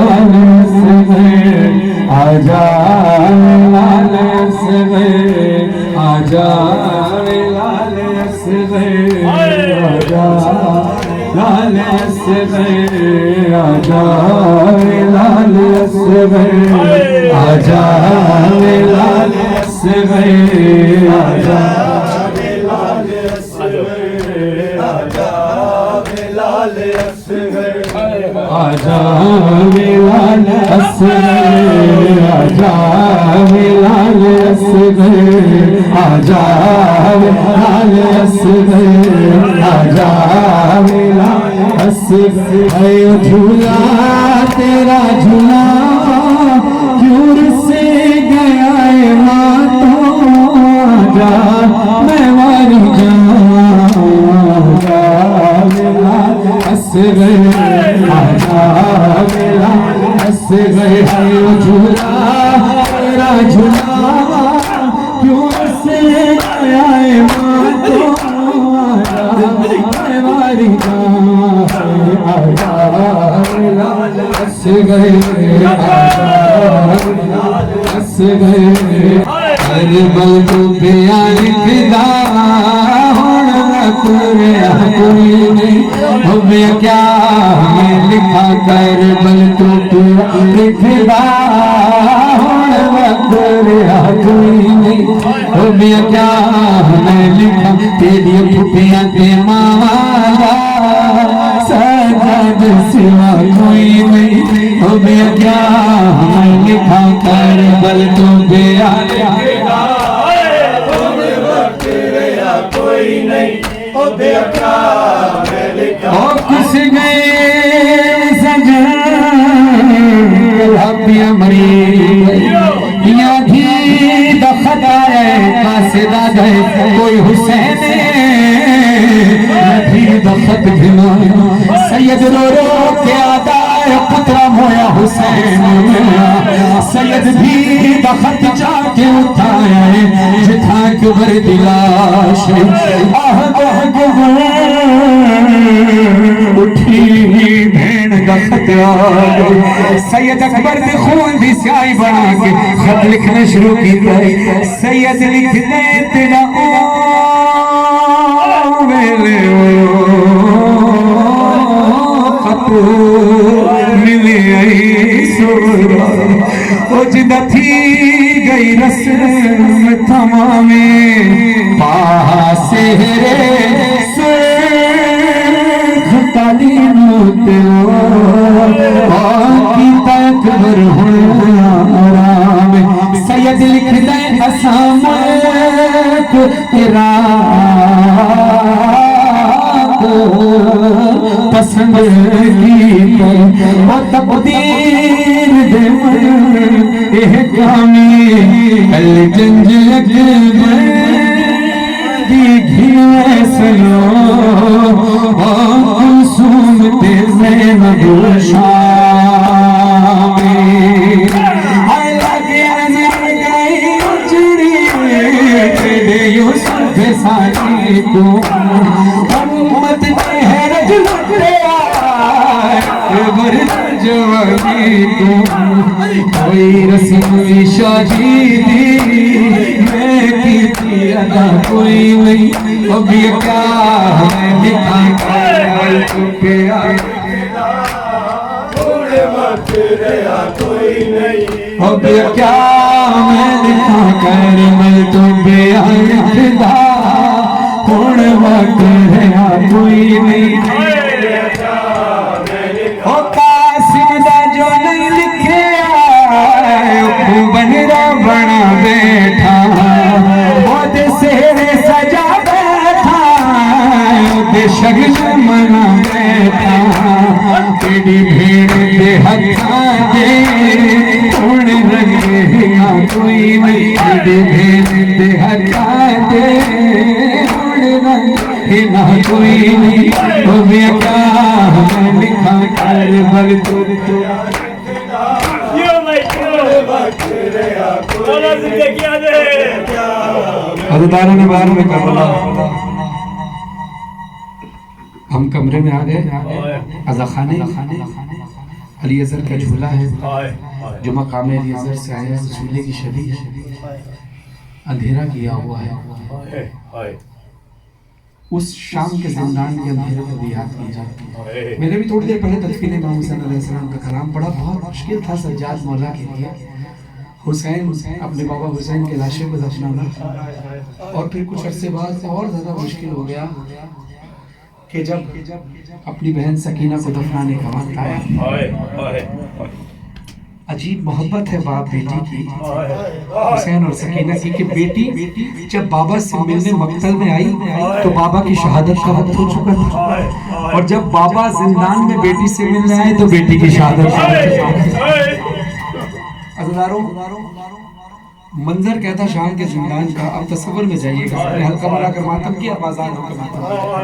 वाले असगर आजा वाले असगर आजा वाले असगर आजा लाल असगर आजा लाल असगर आजा लाल असगर आजा लाल असगर आजा लाल असगर आजा लाल असगर आजा लाल असगर आजा लाल असगर आजा असगर। झूला तेरा झूला क्यों से गया है मातो, आजा मैं वारी जाऊंगा असगर आजा मेरा असगर। झूला तेरा झूला क्यों से गया है मातो, आजा मैं वारी करबल को प्यार फिदा होना कोई नहीं हमें क्या हमें लिखा करबल को प्यार फिदा होना कोई बिया क्या मैं लिखा तेरी फुफिया के माला सजद सिवा कोई नहीं हो बिया क्या मैं लिखा करबल तो बिया कोई नहीं ओ बेटा मैं लिखा ओ कुछ गए सजन अबिया मरी या भी दखत आए कासिदा गए कोई हुसैन भी दखत भिनो सैयद रो रो के आदा पुत्रा मोया हुसैन सैयद भी दखत जाके उठाए जिथा कुबर दिलाश आह उठी भेड़ दखत आ गई सैयद अकबर ने खून दी स्याही बना के खत लिखना शुरू किया सैयद लिखने तेरा ओ वेले खत मिले आई सोरा ओ जिदा थी गई रस्म तमामे पासे रे सैयद लिख दे असामत तेरा पसंद की वो तकदीर दे एह कामी कल जंजलक दी घिए सलो सुनते ज़ैनब शामी हाय लगे नजर गई उजड़ी तेरे यूसुफ साथी को उम्मत ने है रजुल तेरा बर जवानी को कोई रस्म शादी दी मैं की अदा कोई नहीं अब ये क्या है लिखा के थोड़े वक्त रहा कोई नहीं अब ये क्या मैं लिखा कर मल तो बेअदा थोड़े वक्त रहा कोई नहीं ओ कासिम दा जो नहीं लिखे बनरा बना बैठा वो दे सेरे सजा बैठा दे शगन मना बैठा तेरी भीड़ दे हथा दे उड़ रंगे ना कोई नहीं तेरी भीड़ दे हथा दे उड़ रंगे ना कोई नहीं वो क्या मैं लिखा कर बल तो हज़रतारों ने बार में करबला हम कमरे में आ गए अज़ा खाने अली अज़हर का झूला है जो मकाम अली अज़हर से आया है झूले की शबीह है अंधेरा किया हुआ है उस शाम के जिंदान के अंधेरे को भी याद कीजिए मैंने भी थोड़ी देर पहले तदफीन इमाम हुसैन अलैहिस्सलाम का कलाम पढ़ा बहुत मुश्किल था सज्जाद मौला के लिए हुसैन अपने बाबा हुसैन के लाशे को दफनाना और फिर कुछ अरसे बाद और ज़्यादा मुश्किल हो गया कि जब अपनी बहन सकीना को दफनाने का वक्त आया अजीब मोहब्बत है बाप बेटी की हुसैन और सकीना की कि बेटी जब बाबा से मिलने मक्तल में आई तो बाबा की शहादत का वक्त हो चुका था और जब बाबा जिंदान में बेटी से मिलने आए तो बेटी की शहादत का वक्त हो चुका था मंजर कहता शाम के जिंदान का अब तस्वर में जाइएगा हल्का बना कर मातम किया बाजार होकर मातम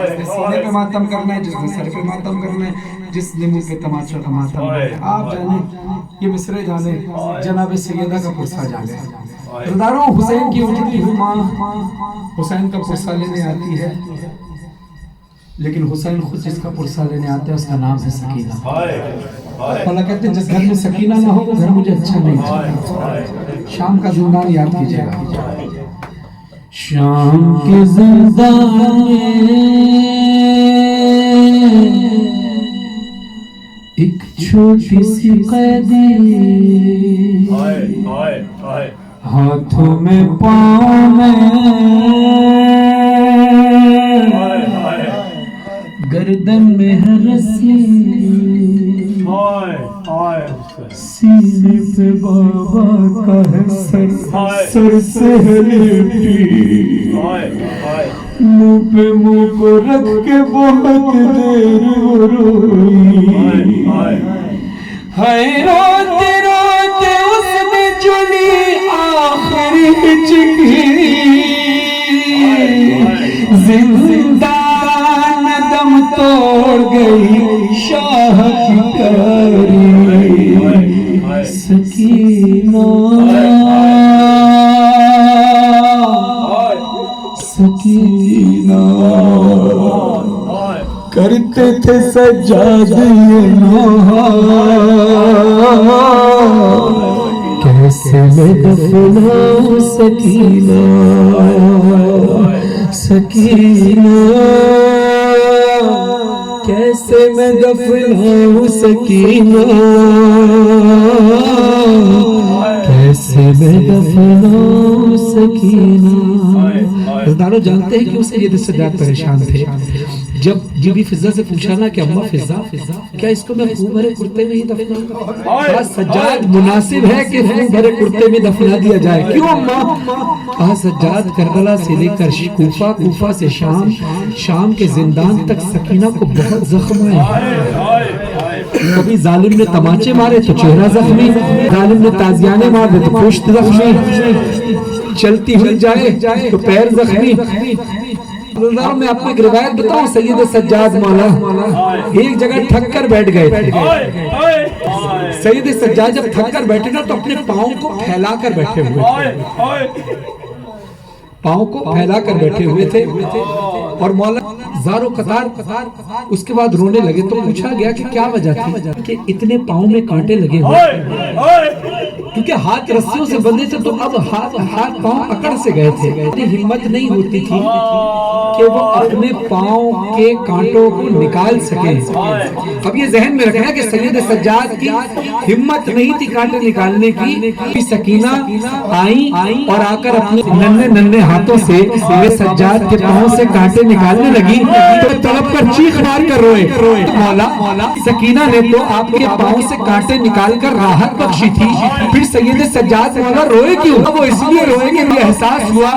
जिसने सीने पे मातम करना है जिसने सर पे मातम करना है जिसने मुंह पे तमाचा का मातम आप जाने ये मिसरे जाने जनाब सैयदा का पुरसा जाने रदारों हुसैन की उजड़ी हुई माँ हुसैन का पुरसा लेने आती है लेकिन हुसैन खुद जिसका पुरसा लेने आता है उसका नाम है सकीना अल्लाह कहते हैं जिस घर में सकीना ना हो वो घर मुझे अच्छा नहीं लगता शाम का जिंदान याद कीजिएगा शाम के जिंदान एक छोटी सी कैदी हाथों में पाँव में गर्दन में है रस्सी, सीने पे बाबा का है सर, सर से है लिपटी, मुंह पे मुंह को रख के बहुत देर रोई। हाय रोते रोते उसने चुनी आखिरी हिचकी, जिंदान दम तोड़ गई शाह की प्यारी सकीना, सकीना। करते थे सज्जाद ये नोहा, कैसे मैं दफनाऊं सकीना, सकीना, कैसे मैं दफनाऊं सकीना, कैसे मैं दफनाऊं सकीना। रज़दारो जानते हैं कि उसे ये सज्जाद परेशान थे। जब बीबी फिजा से पूछा ना कि अम्मा फिजा क्या इसको मैं खून भरे कुर्ते में ही दफना, सज्जाद मुनासिब है कि खून भरे कुर्ते में दफना दिया जाए, क्यों अम्मा? कहा सज्जाद करबला से लेकर कूफा, कूफा से शाम, शाम के जिंदान तक सकीना को बहुत जख्म आए। कभी जालिम ने तमाचे मारे तो चेहरा जख्मी, जालिम ने ताजियाने मार दे तो पुश्त जख्मी, चलती हुई जाए तो पैर जख्मी। मैं आपको एक रिवायत बताऊं, सैयद सज्जाद मौला एक जगह थक कर बैठ गए थे। सैयद सज्जाद जब थक कर बैठे ना तो अपने पाँव को फैला कर बैठे हुए थे, पाँव को फैला कर बैठे हुए थे। और मौला ज़ारो कतार उसके बाद रोने लगे तो पूछा गया कि क्या वजह थी कि इतने पाँव में कांटे लगे हुए, क्योंकि हाथ रस्सियों से बंधे थे तो अब हाथ पाँव अकड़ से गए थे। इतनी हिम्मत नहीं होती थी कि वो अपने पाँव के कांटों को निकाल सके। अब ये जहन में रखना कि सैयद सज्जाद की हिम्मत नहीं थी कांटे निकालने की। सकीना आई और आकर अपने नन्हे नन्हे हाथों से सज्जाद के पाँव से कांटे निकालने लगी तो तड़प कर चीख मार कर रोए। मौला सकीना ने तो आपके पाँव से कांटे निकाल कर राहत बख्शी थी, फिर सैयद सज्जाद मौला रोए क्यों? वो इसलिए रोए कि मुझे एहसास हुआ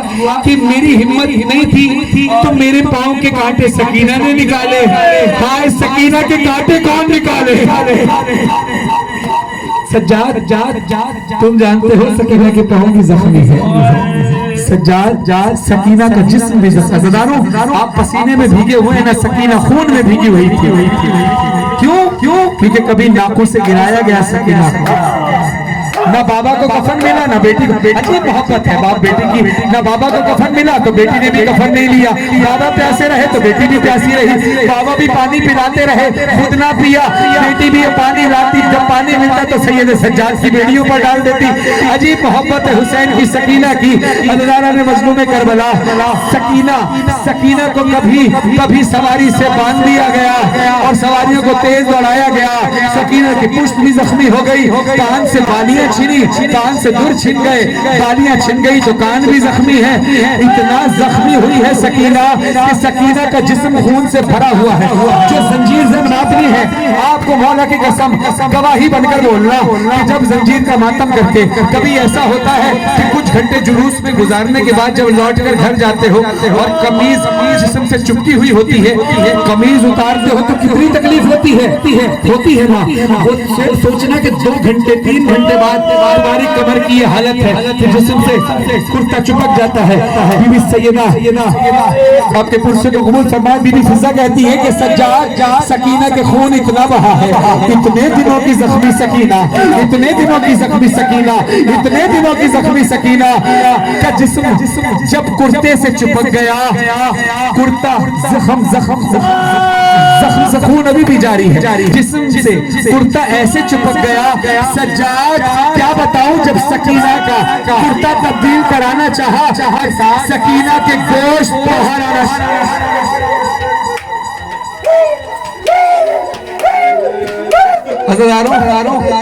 कि मेरी हिम्मत नहीं थी तो मेरे पाँव के कांटे सकीना ने निकाले। हाय सकीना के कांटे कौन निकाले? सज्जाद तुम जानते हो सकीना के पाँव भी जख्मी है। सज्जाद सकीना का जिस्म भी जख्मी। आप पसीने में भीगे हुए हैं ना, सकीना खून में भीगी हुई थी। क्यों? क्योंकि कभी नाखून से गिराया गया सकीना को, ना बाबा को कफन मिला ना बेटी को। अजीब मोहब्बत है बाप बेटी की। ना बाबा को कफन मिला तो बेटी ने भी कफन नहीं लिया, बाबा प्यासे रहे तो बेटी भी प्यासी रही, बाबा भी पानी पिलाते रहे खुद ना पिया, बेटी भी पानी लाती, जब पानी मिलता तो सैयद सज्जाद की बेड़ियों पर डाल देती। अजीब मोहब्बत है हुसैन की सकीना की। अल्लाह ने मजलूम करबला सकीना को कभी सवारी से बांध दिया गया और सवारियों को तेज दौड़ाया गया। सकीना की पुष्ट भी जख्मी हो गई, कान से बालियां छिनी, कान से दूर छिन गए, बालियां छिन गई तो कान भी जख्मी है। इतना जख्मी हुई है सकीना कि सकीना का जिस्म खून से भरा हुआ है। जो जंजीर से नापनी है, आपको मौला की कसम गवाही बनकर बोलना कि जब जंजीर का मातम करते, कभी ऐसा होता है कि कुछ घंटे जुलूस में गुजारने के बाद जब लौट कर घर जाते हो और कमीज जिस्म से चुपकी हुई होती है, कमीज उतारते हो तो कितनी तकलीफ होती है ना। वो सोचना कि 2 घंटे 3 घंटे बाद तुम्हारी कमर की ये हालत है, जिस्म से कुर्ता चिपक जाता है। बीबी सैयदा आपके पुरसे को कबूल फरमाए, बीबी फिजा कहती है कि सज्जाद सकीना के खून इतना बहा है, इतने दिनों की जख्मी सकीना, इतने दिनों की जख्मी सकीना, इतने दिनों की जख्मी सकीना का जिस्म जब कुर्ते से चिपक गया, कुर्ता जख्म खून अभी भी जारी है, जिस्म से कुर्ता ऐसे चिपक गया। सज्जाद क्या बताऊं, जब सकीना का कुर्ता तब्दील कराना चाहा, सकीना के गोश्त बाहर आना। हज़रारों,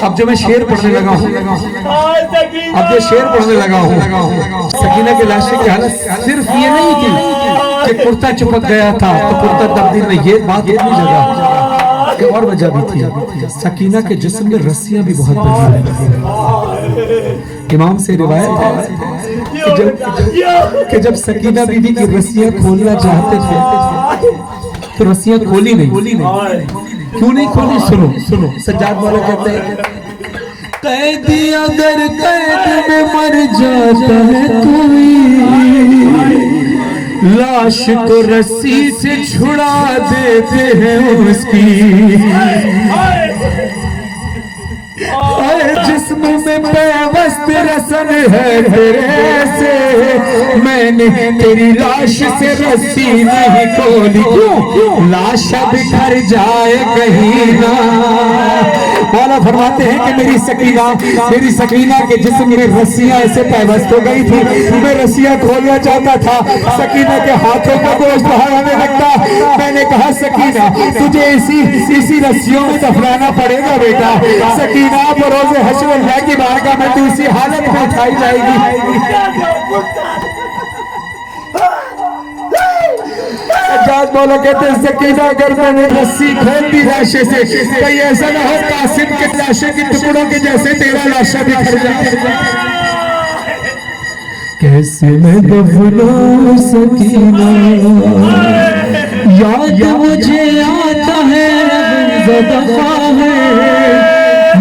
अब जो मैं शेर पढ़ने लगा हूँ, अब जो शेर पढ़ने लगा हूँ, सकीना के लाशे की हालत सिर्फ ये नहीं थी कि कुर्ता चिपक गया था तो कुर्ता तब्दील में, ये बात इतनी जगह कि और वजह भी थी। सकीना के जिस्म में रस्सियां भी बहुत बड़ी। इमाम से रिवायत है कि जब सकीना बीबी की रस्सियां खोलना चाहते थे तो रस्सियां खोली नहीं। क्यों नहीं खोली? सुनो सज्जाद वाला कहते हैं, कैदी अगर कैद में मर जाता है कोई, लाश को रस्सी से छुड़ा देते हैं उसकी। जिस्म में पेवस्त रसन है तेरे से, मैंने तेरी लाश से रस्सी नहीं खोली। क्यों? लाश बिखर जाए कहीं ना। मौला फरमाते हैं कि मेरी सकीना के जिस्म में रस्सियां ऐसे पेवस्त हो गई थी, मैं रस्सियां खोलना चाहता था, सकीना के हाथों का गोश्त बाहर आने लगता। मैंने कहा सकीना तुझे इसी रस्सियों में दफनाना पड़ेगा बेटा। सकीना बरोज़े हश्र अल्लाह की बारगाह में तू इसी हालत में उठाई जाएगी। सज्जाद मौला कहते हैं, सकीना अगर मैंने रस्सी खोल दी लाशे से, कहीं ऐसा ना हो कासिम के लाशे के टुकड़ों के जैसे तेरा लाशा बिखर जाए। कैसे मैं दफनाऊं सकीना, याद मुझे आता है ज़दफ़ा है,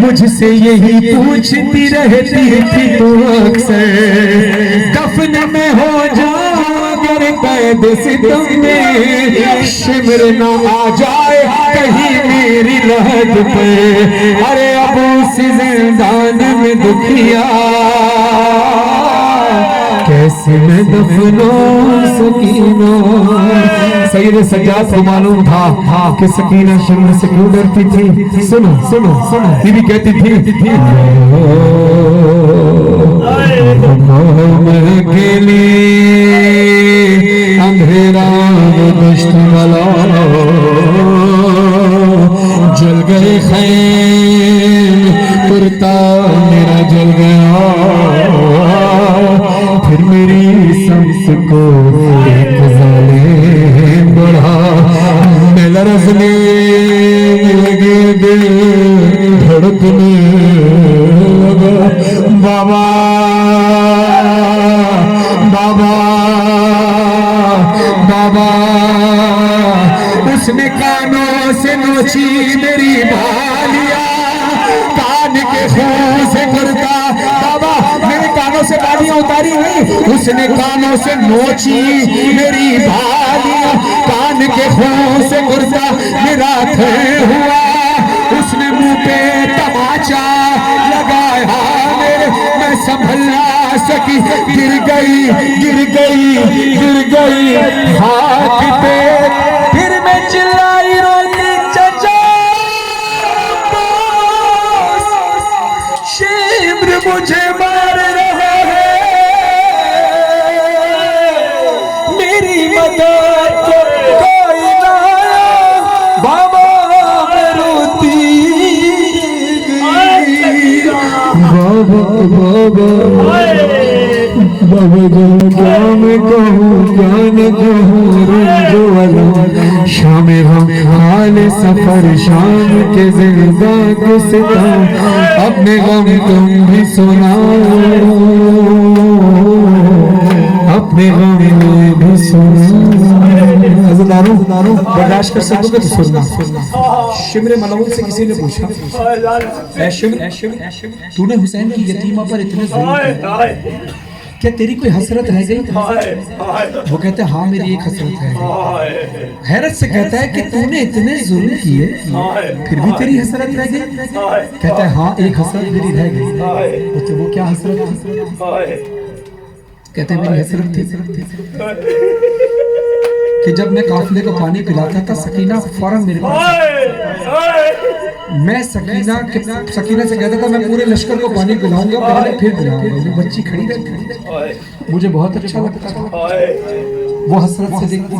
मुझसे यही पूछती रहती थी तू अक्सर, दफन में हो जाऊं अगर कैद सितम में, शिमर न आ जाए कहीं मेरी लहद पे। अरे अब उस जिंदान में दुखिया, कैसे मैं दफनाऊं सकीना। सैयद सज्जाद को मालूम था कि सकीना शिमर से क्यों डरती थी। सुनो बीबी कहती थी, के लिए अंधेरा दुष्ट वाला, जल गए खैम कुर्ता मेरा जल गया, फिर मेरी शम्स को एक ज़ालिम बढ़ा, मैं लरज़ने लगे दिल धड़कने लगा। बाबा उसने कानों से नोची मेरी बालिया, कान के खून से करता। बाबा मेरे कानों से बालियां उतारी हुई, उसने कानों से नोची मेरी बालियां, कान के खून से करता मेरा थे हुआ, उसने मुंह पे तमाचा लगाया मेरे, मैं संभल ना सकी, गिर गई हाथ पे, फिर मैं चिल्लाई रोती चचा शिम्र मुझे मार रहा है, मेरी मदद को कोई ना आया। बाबा मैं रोती बाबा क्या मैं कहूँ क्या न कहूँ, रंजो वाला शाम हम हाल सफर शाम के जिंदा के सितम, अपने गम तुम भी सुनाओ, अपने गम भी सुनाओ। बर्दाश्त कर सकोगे तो सुनना। शिमर मलऊन से किसी ने पूछा, ऐ शिमर तूने हुसैन की यतीमा पर इतने जुल्म किए, क्या तेरी कोई हसरत रह गई? वो कहते हैं हाँ मेरी एक हसरत है। हैरत से कहता है कि तूने इतने जुल्म किए फिर भी तेरी हसरत रह गई? कहता है हाँ एक हसरत मेरी रह गई। तो वो क्या हसरत थी? कहते हैं मेरी हसरत थी कि जब मैं काफिले को पानी पिलाता था, सकीना फौरन मेरे पास, मैं सकीना से कहता था मैं पूरे लश्कर को पानी पिलाऊंगा, पहले फिर पिलाऊंगा। वो बच्ची खड़ी रहती, मुझे बहुत अच्छा लगता था वो हसरत से देखती।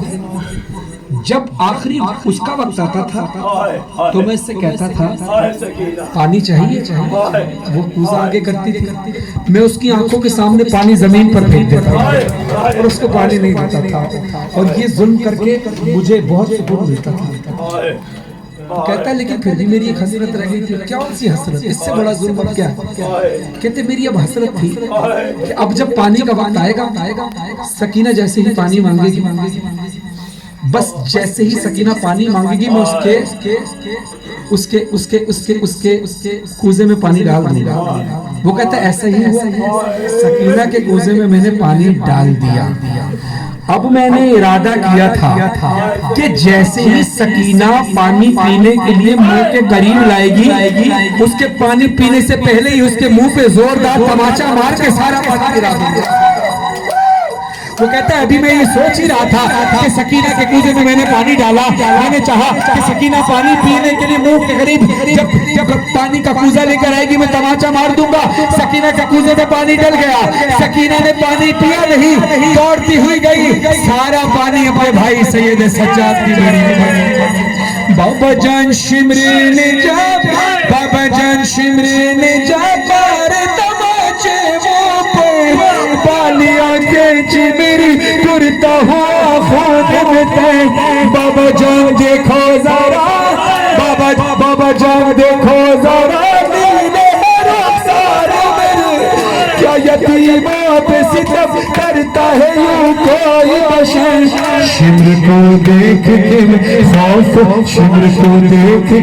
जब आखिरी उसका वक्त आता था हाय हाय तो मैं इससे कहता था हाय सकीना पानी चाहिए चाहिए, वो पूजा आगे करती थी, मैं उसकी आंखों के सामने पानी जमीन पर फेंक देता था और उसको पानी नहीं देता था, और ये जुल्म करके मुझे बहुत सुकून मिलता था। हाय कहता है लेकिन फिर भी मेरी एक हसरत रह गई थी। क्या सी हसरत, इससे बड़ा जुल्म अब क्या? कहते मेरी अब हसरत थी कि अब जब पानी का वक्त आएगा, सकीना जैसे ही पानी मांगेगी, बस जैसे ही सकीना पानी मांगेगी मैं उसके कूजे में पानी डाल दूंगा। वो कहता है ऐसा ही हुआ, सकीना के कूजे में मैंने पानी डाल दिया। अब मैंने इरादा किया था कि जैसे ही सकीना पानी पीने के लिए मुंह के करीब लाएगी, उसके पानी पीने से पहले ही उसके मुंह पे जोरदार तमाचा मार के सारा पानी गिरा दूंगा। वो कहता है अभी मैं ये सोच ही रहा था कि सकीना के कूजे में मैंने पानी डाला, मैंने चाहा कि सकीना पानी पीने के लिए मुंह के करीब जब पानी का कूजा लेकर आएगी मैं तमाचा मार दूंगा। सकीना के कूजे में पानी डल गया, सकीना ने पानी पिया नहीं, दौड़ती हुई गई, सारा पानी अपने भाई सैयद सज्जाद की बेड़ी में। बाबा जान शिमरे ने जा, बाबा जान शिमरे ने जा पार तमाचे वो पे पालिया के मेरी करता हुआ खुद में। बाबा जान देखो जरा, बाबा जान देखो जरा, क्या यतीमों पे सितम करता है यूं कोई बशर। शिमर को देख के खौफ, शिमर को देख के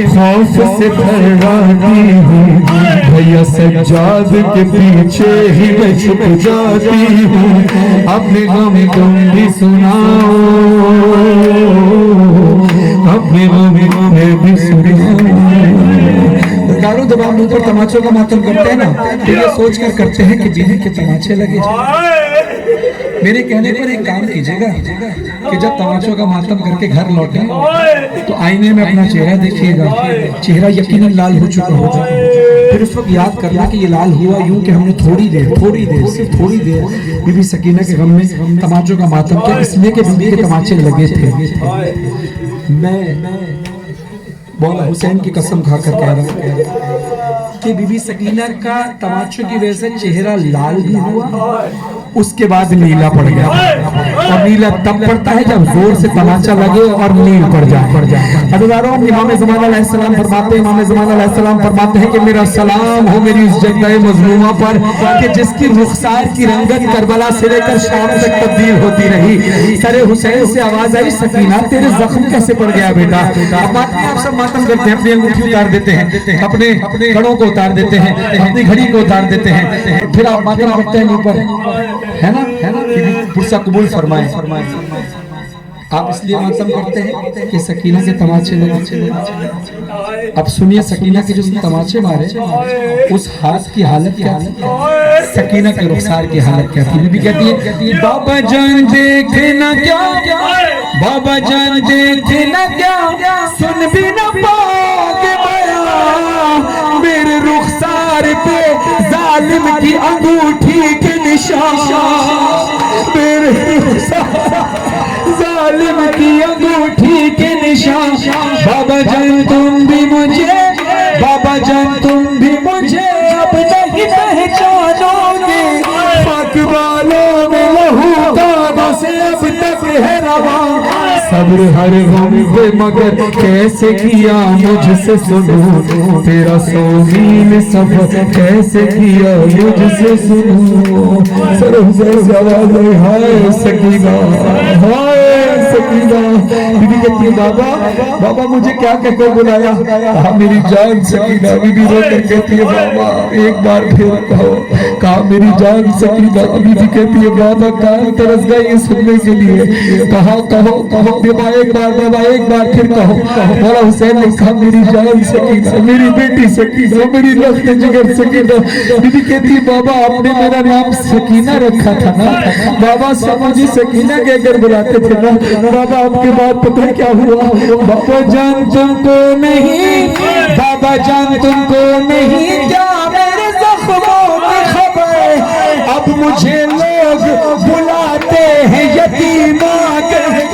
खौफ से थर्राती हूँ, भैया सज्जाद के पीछे ही मैं छुप जाती हूँ। अपने गम तुम भी सुनाओ, अपने गम भी सुनाओ। दारू जब हम ऊपर तमाचों का मातम करते हैं ना, तो ये सोच कर करते हैं कि बीवी के तमाचे लगे। मेरे कहने पर एक काम कीजिएगा कि जब तमाचों का मातम करके घर लौटे तो आईने में अपना चेहरा देखिएगा, चेहरा यकीनन लाल हो चुका होगा। फिर उस वक्त याद करना कि ये लाल हुआ यूं कि हमने थोड़ी देर सिर्फ थोड़ी देर बीबी सकीना के गम में तमाचों का मातम किया, इसलिए कि बीबी के तमाचे लगे थे। मैं मौला हुसैन की कसम खाकर कह रहा हूं कि बीबी सकीना का तमाचों की वजह से चेहरा लाल भी हुआ, उसके बाद नीला पड़ गया। और नीला तब पड़ता है जब जोर से तमाचा लगे और नील पड़ जाए। हज़ारों इमाम ज़मान अलैहिस्सलाम फरमाते हैं, इमाम ज़मान अलैहिस्सलाम फरमाते हैं कि मेरा सलाम हो मेरी उस जगह मज़लूमा पर कि जिसकी रुखसार की रंगत करबला से लेकर शाम तक तब्दील होती रही। सरे हुसैन से आवाज आई, सकीना तेरे जख्म कैसे पड़ गया बेटा? अब आप सब मातम करते हैं, अपनी अंगूठी उतार देते हैं, अपने कड़ों को उतार देते हैं, अपनी घड़ी को उतार देते हैं, फिर आप मातम करते हैं ऊपर, है ना पुरसा कबूल फरमाए। आप इसलिए मातम करते हैं कि सकीना के तमाचे लगे। अब सुनिए सकीना के जो तमाचे मारे उस हाथ की हालत क्या थी, सकीना के रुखसार की हालत क्या थी। बीबी कहती है बाबा जान देखना क्या, बाबा जान देखना क्या, सुन भी न पाओगे बयां मेरे रुखसार पे जालिम की अंगूठी के निशान, मेरे जालिम की अंगूठी के निशान। बाबा जान तुम भी मुझे, बाबा जान तुम भी मुझे अब नहीं पहचानोगे, पाक बालों में लहू दागों से अब तक है रवा। सब्र हर गम पे मगर कैसे किया मुझसे सुनो, तेरा 100 मील सफर कैसे किया मुझसे सुनो। सरों से आवाज आई हाय सकीना, हाय सकीना। बीबी कहती है बाबा मुझे क्या कहकर बुलाया? कहा मेरी जान सकीना। बीबी रोकर कहती है बाबा एक बार फिर कहो। कहा मेरी जान सकीना। बीबी कहती है बाबा कान तरस गए ये सुनने के लिए। कहा कहो कहो बाबा एक बार फिर कहो। मौला हुसैन ने कहा मेरी जान सकीना, मेरी बेटी सकीना, मेरी लफ्त जिगर सकीना। बीबी कहती है बाबा आपने मेरा नाम सकीना रखा था ना, बाबा सब मुझे सकीना कहकर बुलाते थे ना। बाबा आपके बाद पता है क्या हुआ? बाबा जान तुमको नहीं, बाबा जान तुमको नहीं क्या मेरे जख्मों की खबर, अब मुझे लोग बुलाते हैं यतीमा कहकर।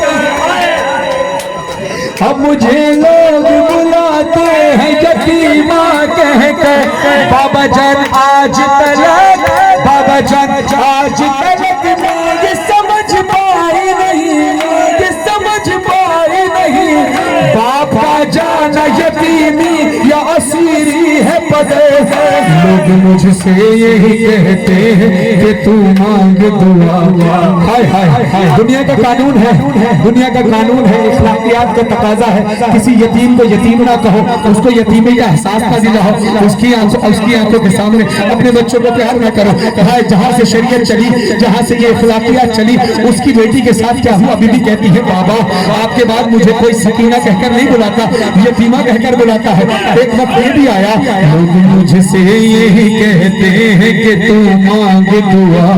अब मुझे लोग बुलाते हैं यतीमा कह कर, बाबा जान आज तलक, बाबा जान आज तलक मैं ये समझ पाई नहीं, ये समझ पाई नहीं, बाबा जान यतीमी या असीरी है पदे। लोग मुझसे यही कहते हैं कि तू मांग दुआ। हाय हाय हाय, दुनिया का कानून है, दुनिया का कानून है, इखलाकियात का तकाजा है। किसी यतीम को यतीम ना कहो, उसको यतीमी का एहसास ना दिलाओ, उसकी आंखों के सामने अपने बच्चों को प्यार ना करो। हाय, जहाँ से शरीयत चली, जहाँ से ये इखलाकियात चली, उसकी बेटी के साथ क्या हुआ? बीबी कहती है बाबा आपके बाद मुझे कोई सकीना कहकर नहीं बुलाता, यतीमा कहकर बुलाता है। एक वक्त ये भी आया, लोग मुझसे यही कहते हैं कि तू मांग दुआ,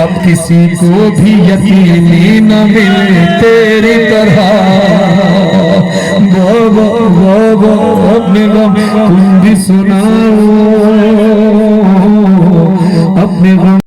अब किसी को भी यतीमी न मिले तेरी तरह। बाबा बाबा अपने गम तुम भी सुनाओ, अपने गम